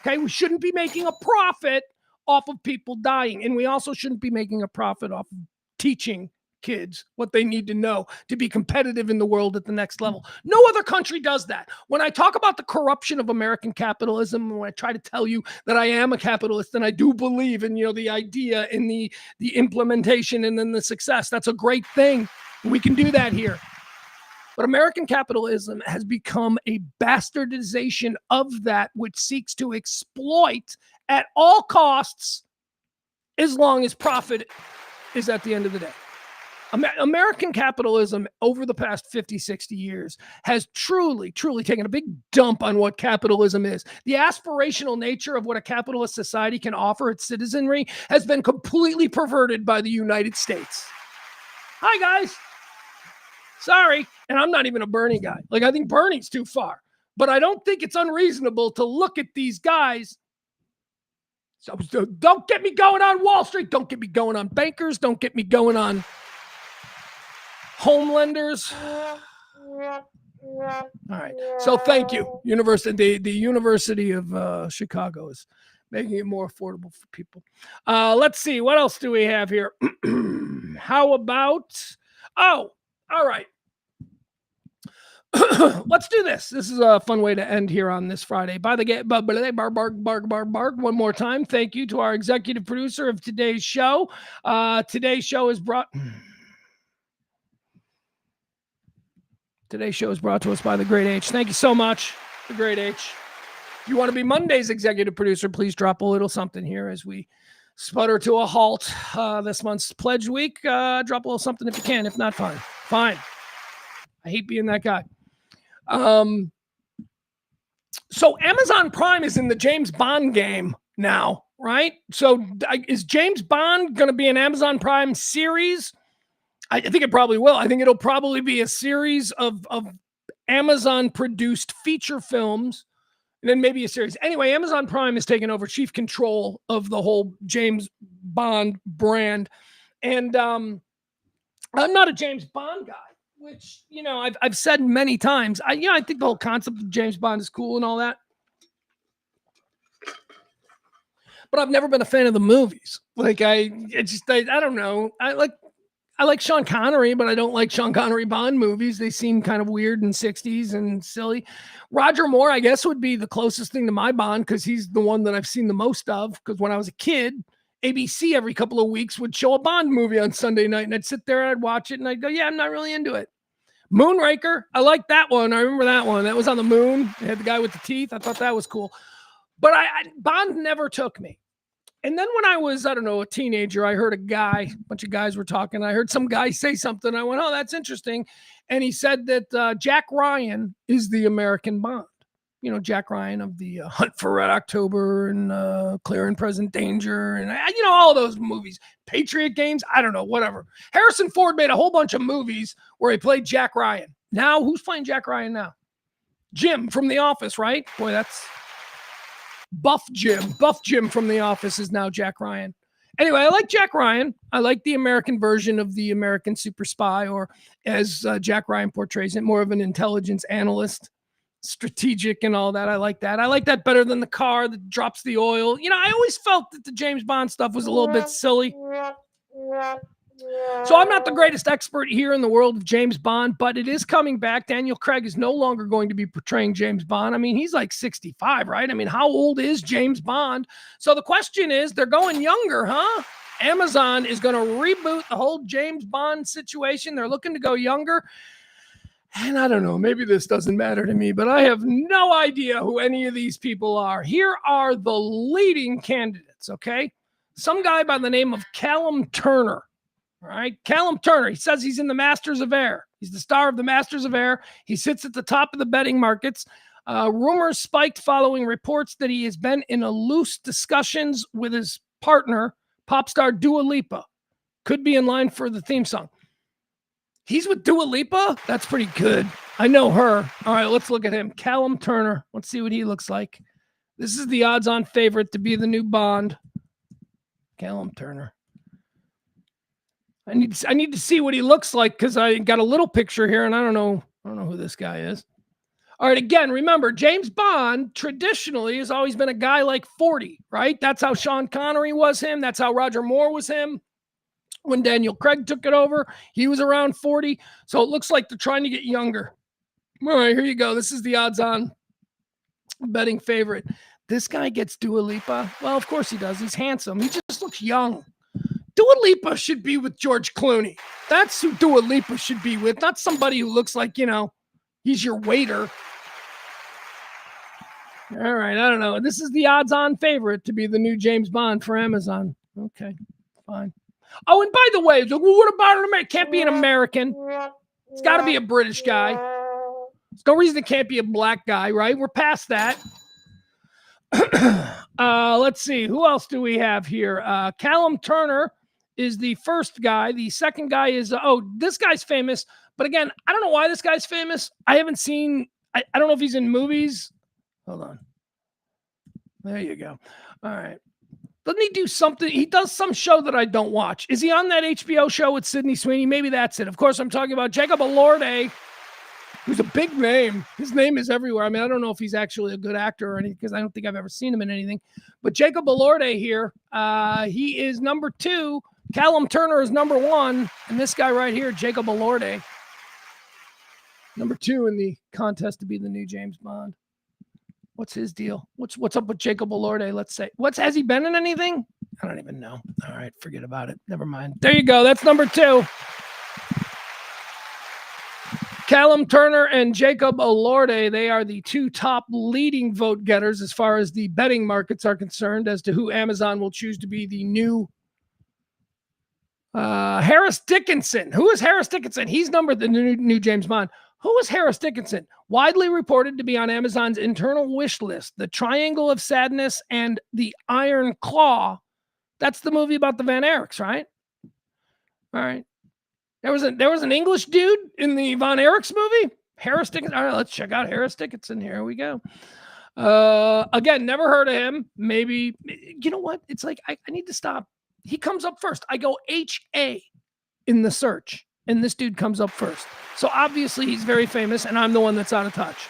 Okay, we shouldn't be making a profit off of people dying. And we also shouldn't be making a profit off of teaching kids what they need to know to be competitive in the world at the next level. No other country does that. When I talk about the corruption of American capitalism, when I try to tell you that I am a capitalist and I do believe in, the idea and the implementation and then the success, that's a great thing. We can do that here. But American capitalism has become a bastardization of that which seeks to exploit at all costs as long as profit is at the end of the day. American capitalism over the past 50, 60 years has truly taken a big dump on what capitalism is. The aspirational nature of what a capitalist society can offer its citizenry has been completely perverted by the United States. Hi, guys. Sorry. And I'm not even a Bernie guy. I think Bernie's too far. But I don't think it's unreasonable to look at these guys. So don't get me going on Wall Street. Don't get me going on bankers. Don't get me going on home lenders. All right. So thank you, University. The University of Chicago is making it more affordable for people. Let's see. What else do we have here? How about... Oh, all right. Let's do this. This is a fun way to end here on this Friday. By the game, bark one more time. Thank you to our executive producer of today's show. Today's show is brought to us by the Great H. Thank you so much, the Great H. If you want to be Monday's executive producer, please drop a little something here as we sputter to a halt this month's pledge week. Drop a little something if you can. If not, fine. I hate being that guy. So Amazon Prime is in the James Bond game now, right? So is James Bond going to be an Amazon Prime series? I think it probably will. I think it'll probably be a series of Amazon-produced feature films, and then maybe a series. Anyway, Amazon Prime has taken over chief control of the whole James Bond brand. And I'm not a James Bond guy, which, I've said many times. I think the whole concept of James Bond is cool and all that. But I've never been a fan of the movies. I don't know. I like Sean Connery, but I don't like Sean Connery Bond movies. They seem kind of weird and 60s and silly. Roger Moore, I guess, would be the closest thing to my Bond because he's the one that I've seen the most of. Because when I was a kid, ABC every couple of weeks would show a Bond movie on Sunday night, and I'd sit there and I'd watch it, and I'd go, yeah, I'm not really into it. Moonraker, I like that one. I remember that one. That was on the moon. They had the guy with the teeth. I thought that was cool. But Bond never took me. And then when I was, I don't know, a teenager, I heard a bunch of guys were talking. I heard some guy say something. I went, oh, that's interesting. And he said that Jack Ryan is the American Bond. You know, Jack Ryan of the Hunt for Red October and Clear and Present Danger and, all those movies. Patriot Games, I don't know, whatever. Harrison Ford made a whole bunch of movies where he played Jack Ryan. Now, who's playing Jack Ryan now? Jim from The Office, right? Boy, that's Buff Jim. Buff Jim from The Office is now Jack Ryan. Anyway, I like Jack Ryan. I like the American version of the American super spy, or as Jack Ryan portrays it, more of an intelligence analyst. Strategic and all that. I like that. I like that better than the car that drops the oil. I always felt that the James Bond stuff was a little bit silly. So I'm not the greatest expert here in the world of James Bond, but it is coming back. Daniel Craig is no longer going to be portraying James Bond. I mean, he's like 65, right? I mean, how old is James Bond? So the question is, they're going younger, huh? Amazon is going to reboot the whole James Bond situation. They're looking to go younger. And I don't know, maybe this doesn't matter to me, but I have no idea who any of these people are. Here are the leading candidates, okay? Some guy by the name of Callum Turner, all right? Callum Turner, he says he's in the Masters of Air. He's the star of the Masters of Air. He sits at the top of the betting markets. Rumors spiked following reports that he has been in a loose discussions with his partner, pop star Dua Lipa. Could be in line for the theme song. He's with Dua Lipa? That's pretty good. I know her. All right, let's look at him. Callum Turner. Let's see what he looks like. This is the odds-on favorite to be the new Bond. Callum Turner. I need to see what he looks like because I got a little picture here and I don't know who this guy is. All right, again, remember, James Bond traditionally has always been a guy like 40, right? That's how Sean Connery was him. That's how Roger Moore was him. When Daniel Craig took it over, he was around 40. So it looks like they're trying to get younger. All right, here you go. This is the odds-on betting favorite. This guy gets Dua Lipa. Well, of course he does. He's handsome. He just looks young. Dua Lipa should be with George Clooney. That's who Dua Lipa should be with, not somebody who looks like, he's your waiter. All right, I don't know. This is the odds-on favorite to be the new James Bond for Amazon. Okay, fine. Oh, and by the way, what about an American? Can't be an American. It's got to be a British guy. There's no reason it can't be a black guy, right? We're past that. Let's see. Who else do we have here? Callum Turner is the first guy. The second guy is, this guy's famous. But again, I don't know why this guy's famous. I haven't seen, I don't know if he's in movies. Hold on. There you go. All right. Doesn't he do something? He does some show that I don't watch. Is he on that HBO show with Sydney Sweeney? Maybe that's it. Of course, I'm talking about Jacob Elordi, who's a big name. His name is everywhere. I mean, I don't know if he's actually a good actor or anything because I don't think I've ever seen him in anything. But Jacob Elordi here, he is number 2. Callum Turner is number 1. And this guy right here, Jacob Elordi, number 2 in the contest to be the new James Bond. What's his deal? What's up with Jacob Elordi? Let's say. Has he been in anything? I don't even know. All right, forget about it. Never mind. There you go. That's number 2. Callum Turner and Jacob Elordi, they are the 2 top leading vote getters as far as the betting markets are concerned as to who Amazon will choose to be the new Harris Dickinson. Who is Harris Dickinson? He's numbered the new James Bond. Who is Harris Dickinson? Widely reported to be on Amazon's internal wish list, The Triangle of Sadness and The Iron Claw. That's the movie about the Van Eriks, right? All right. There was an English dude in the Von Eriks movie. Harris Dickinson. All right, let's check out Harris Dickinson. Here we go. Again, never heard of him. Maybe, you know what? It's like, I need to stop. He comes up first. I go HA in the search, and this dude comes up first. So obviously he's very famous, and I'm the one that's out of touch.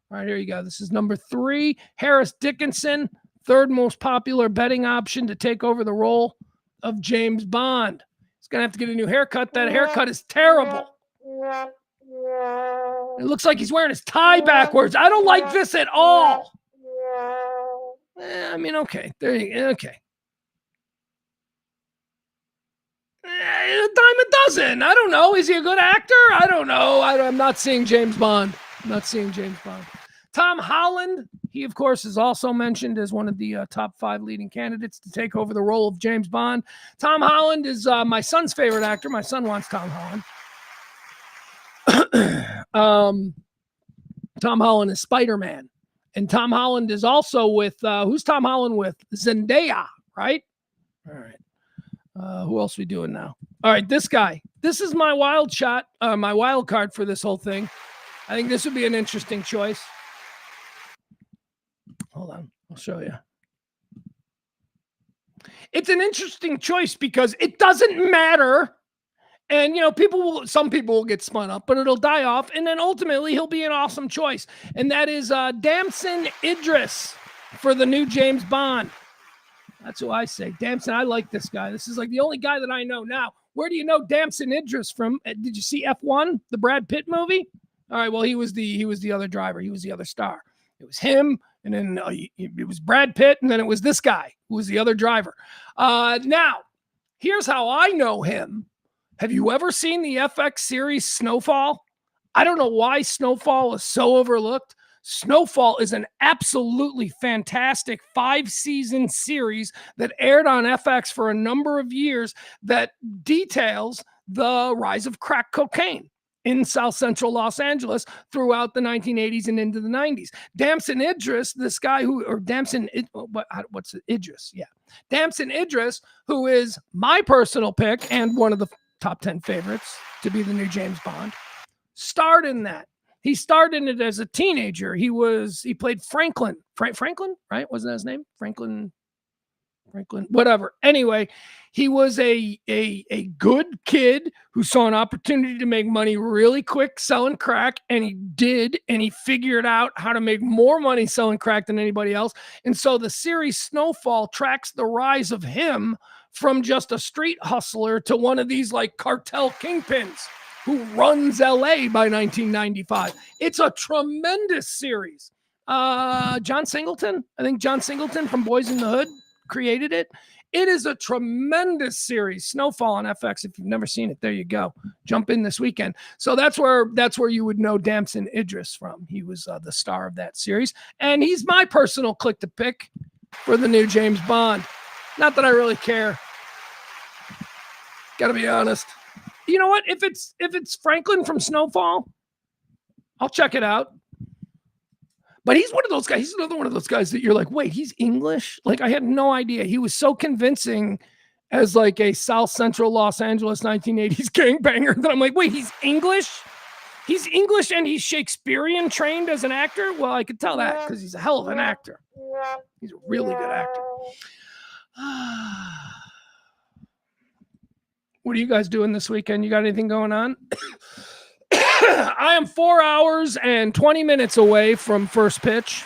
All right, here you go. This is number 3. Harris Dickinson, 3rd most popular betting option to take over the role of James Bond. He's going to have to get a new haircut. That haircut is terrible. It looks like he's wearing his tie backwards. I don't like this at all. I mean, okay. There you go. Okay. A dime a dozen. I don't know. Is he a good actor? I don't know. I'm not seeing James Bond. I'm not seeing James Bond. Tom Holland. He, of course, is also mentioned as one of the top 5 leading candidates to take over the role of James Bond. Tom Holland is my son's favorite actor. My son wants Tom Holland. Tom Holland is Spider-Man. And Tom Holland is also with, who's Tom Holland with? Zendaya, right? All right. Who else are we doing now? All right, this guy. This is my wild shot, my wild card for this whole thing. I think this would be an interesting choice. Hold on, I'll show you. It's an interesting choice because it doesn't matter. And, some people will get spun up, but it'll die off. And then ultimately he'll be an awesome choice. And that is Damson Idris for the new James Bond. That's who I say. Damson, I like this guy. This is like the only guy that I know now. Where do you know Damson Idris from? Did you see F1, the Brad Pitt movie? All right, well, he was the other driver. He was the other star. It was him, and then it was Brad Pitt, and then it was this guy who was the other driver. Now, here's how I know him. Have you ever seen the FX series Snowfall? I don't know why Snowfall is so overlooked. Snowfall is an absolutely fantastic 5-season series that aired on FX for a number of years that details the rise of crack cocaine in South Central Los Angeles throughout the 1980s and into the 90s. Damson Idris, this guy what's it? Idris? Yeah. Damson Idris, who is my personal pick and one of the top 10 favorites to be the new James Bond, starred in that. He starred in it as a teenager. He played Franklin. Franklin, right? Wasn't that his name? Franklin, whatever. Anyway, he was a good kid who saw an opportunity to make money really quick selling crack, and he did, and he figured out how to make more money selling crack than anybody else. And so the series Snowfall tracks the rise of him from just a street hustler to one of these like cartel kingpins who runs LA by 1995. It's a tremendous series. John Singleton, I think John Singleton from Boys in the Hood created it. It is a tremendous series. Snowfall on FX. If you've never seen it, there you go. Jump in this weekend. So that's where you would know Damson Idris from. He was the star of that series, and he's my personal click to pick for the new James Bond. Not that I really care. Got to be honest. You know what? If it's Franklin from Snowfall, I'll check it out. But he's one of those guys. He's another one of those guys that you're like, wait, he's English? Like, I had no idea. He was so convincing as like a South Central Los Angeles 1980s gangbanger that I'm like, wait, he's English? He's English and he's Shakespearean trained as an actor? Well, I could tell that because he's a hell of an actor. He's a really good actor. What are you guys doing this weekend? You got anything going on? I am 4 hours and 20 minutes away from first pitch.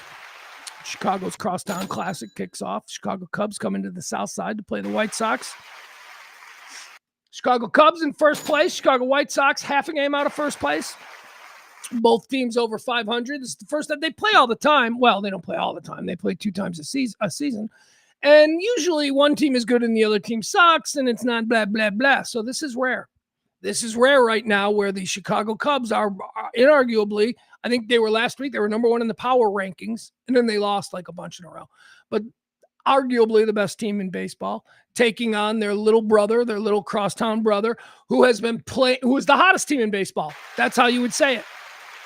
Chicago's Crosstown Classic kicks off. Chicago Cubs coming to the south side to play the White Sox. Chicago Cubs in first place. Chicago White Sox half a game out of first place. Both teams over 500. This is the first that they play all the time. Well, they don't play all the time. They play 2 times a season. And usually one team is good and the other team sucks, and it's not blah, blah, blah. So this is rare. This is rare right now where the Chicago Cubs are inarguably, I think they were last week, they were number 1 in the power rankings, and then they lost like a bunch in a row. But arguably the best team in baseball, taking on their little brother, their little crosstown brother, who is the hottest team in baseball. That's how you would say it.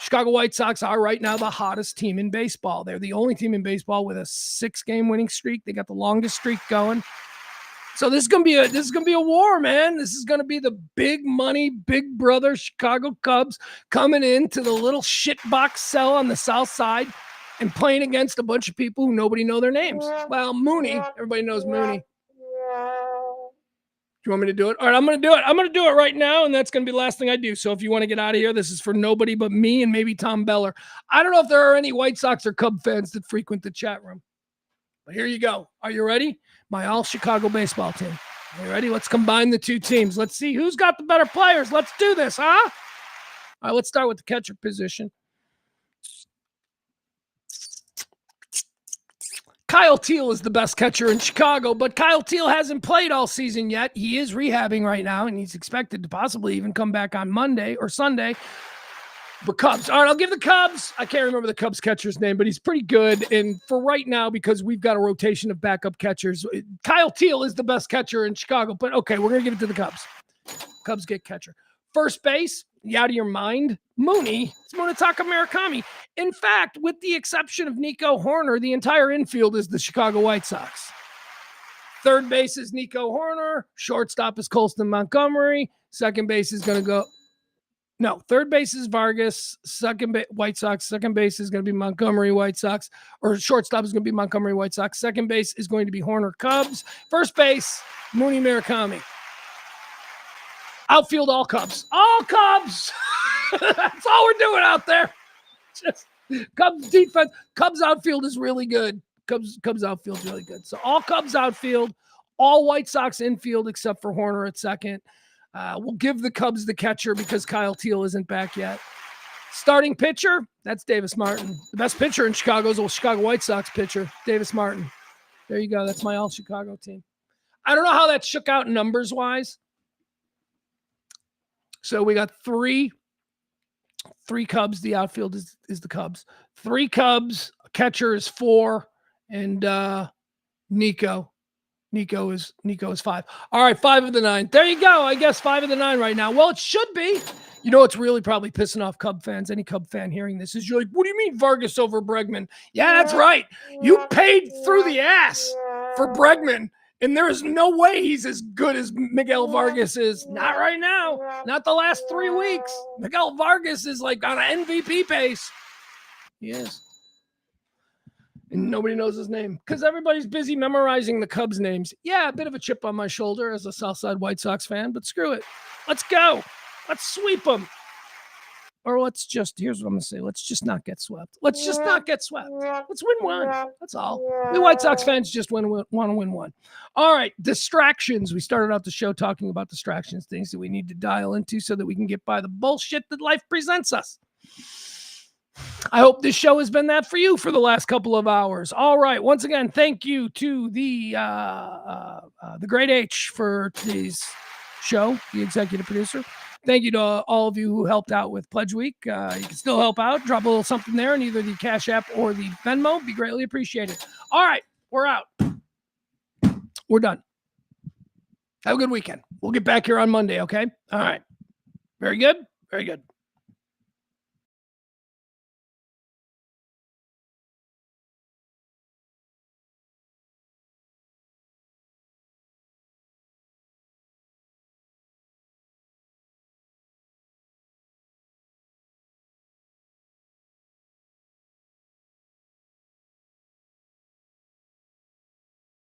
Chicago White Sox are right now the hottest team in baseball. They're the only team in baseball with a 6-game winning streak. They got the longest streak going. So this is gonna be a war, man. This is gonna be the big money, big brother Chicago Cubs coming into the little shitbox cell on the south side and playing against a bunch of people who nobody know their names. Well, Mooney, everybody knows Mooney. Do you want me to do it? All right, I'm going to do it. I'm going to do it right now, and that's going to be the last thing I do. So if you want to get out of here, this is for nobody but me and maybe Tom Beller. I don't know if there are any White Sox or Cub fans that frequent the chat room. But here you go. Are you ready? My all-Chicago baseball team. Are you ready? Let's combine the 2 teams. Let's see who's got the better players. Let's do this, huh? All right, let's start with the catcher position. Kyle Teal is the best catcher in Chicago, but Kyle Teal hasn't played all season yet. He is rehabbing right now, and he's expected to possibly even come back on Monday or Sunday. The Cubs. All right, I'll give the Cubs. I can't remember the Cubs catcher's name, but he's pretty good. And for right now, because we've got a rotation of backup catchers, Kyle Teal is the best catcher in Chicago. But okay, we're going to give it to the Cubs. Cubs get catcher. First base, you out of your mind? Mooney. It's Munetaka Murakami. In fact, with the exception of Nico Horner, the entire infield is the Chicago White Sox. Third base is Nico Horner. Shortstop is Colston Montgomery. Second base is going to go. No, third base is Vargas. White Sox. Second base is going to be Montgomery White Sox. Or shortstop is going to be Montgomery White Sox. Second base is going to be Horner Cubs. First base, Mooney Murakami. Outfield, all Cubs. All Cubs. That's all we're doing out there. Just Cubs defense. Cubs outfield is really good. Cubs outfield is really good. So all Cubs outfield, all White Sox infield except for Horner at second. We'll give the Cubs the catcher because Kyle Teal isn't back yet. Starting pitcher, that's Davis Martin. The best pitcher in Chicago is a Chicago White Sox pitcher, Davis Martin. There you go. That's my all Chicago team. I don't know how that shook out numbers-wise. So we got three Cubs. The outfield is the Cubs. 3 Cubs. Catcher is 4. And Nico is 5. All right, 5 of the 9. There you go. I guess 5 of the 9 right now. Well, it should be. You know, it's really probably pissing off Cub fans. Any Cub fan hearing this is you're like, what do you mean Vargas over Bregman? Yeah, that's right. You paid through the ass for Bregman. And there is no way he's as good as Miguel Vargas is. Not right now. Not the last 3 weeks. Miguel Vargas is like on an MVP pace. He is. And nobody knows his name because everybody's busy memorizing the Cubs' names. Yeah, a bit of a chip on my shoulder as a Southside White Sox fan, but screw it. Let's go. Let's sweep them. Or here's what I'm going to say. Let's just not get swept. Let's just not get swept. Let's win one. That's all. We White Sox fans just want to win one. All right, distractions. We started out the show talking about distractions, things that we need to dial into so that we can get by the bullshit that life presents us. I hope this show has been that for you for the last couple of hours. All right, once again, thank you to the Great H for today's show, the executive producer. Thank you to all of you who helped out with Pledge Week. You can still help out. Drop a little something there in either the Cash App or the Venmo. Be greatly appreciated. All right, we're out. We're done. Have a good weekend. We'll get back here on Monday, okay? All right. Very good. Very good.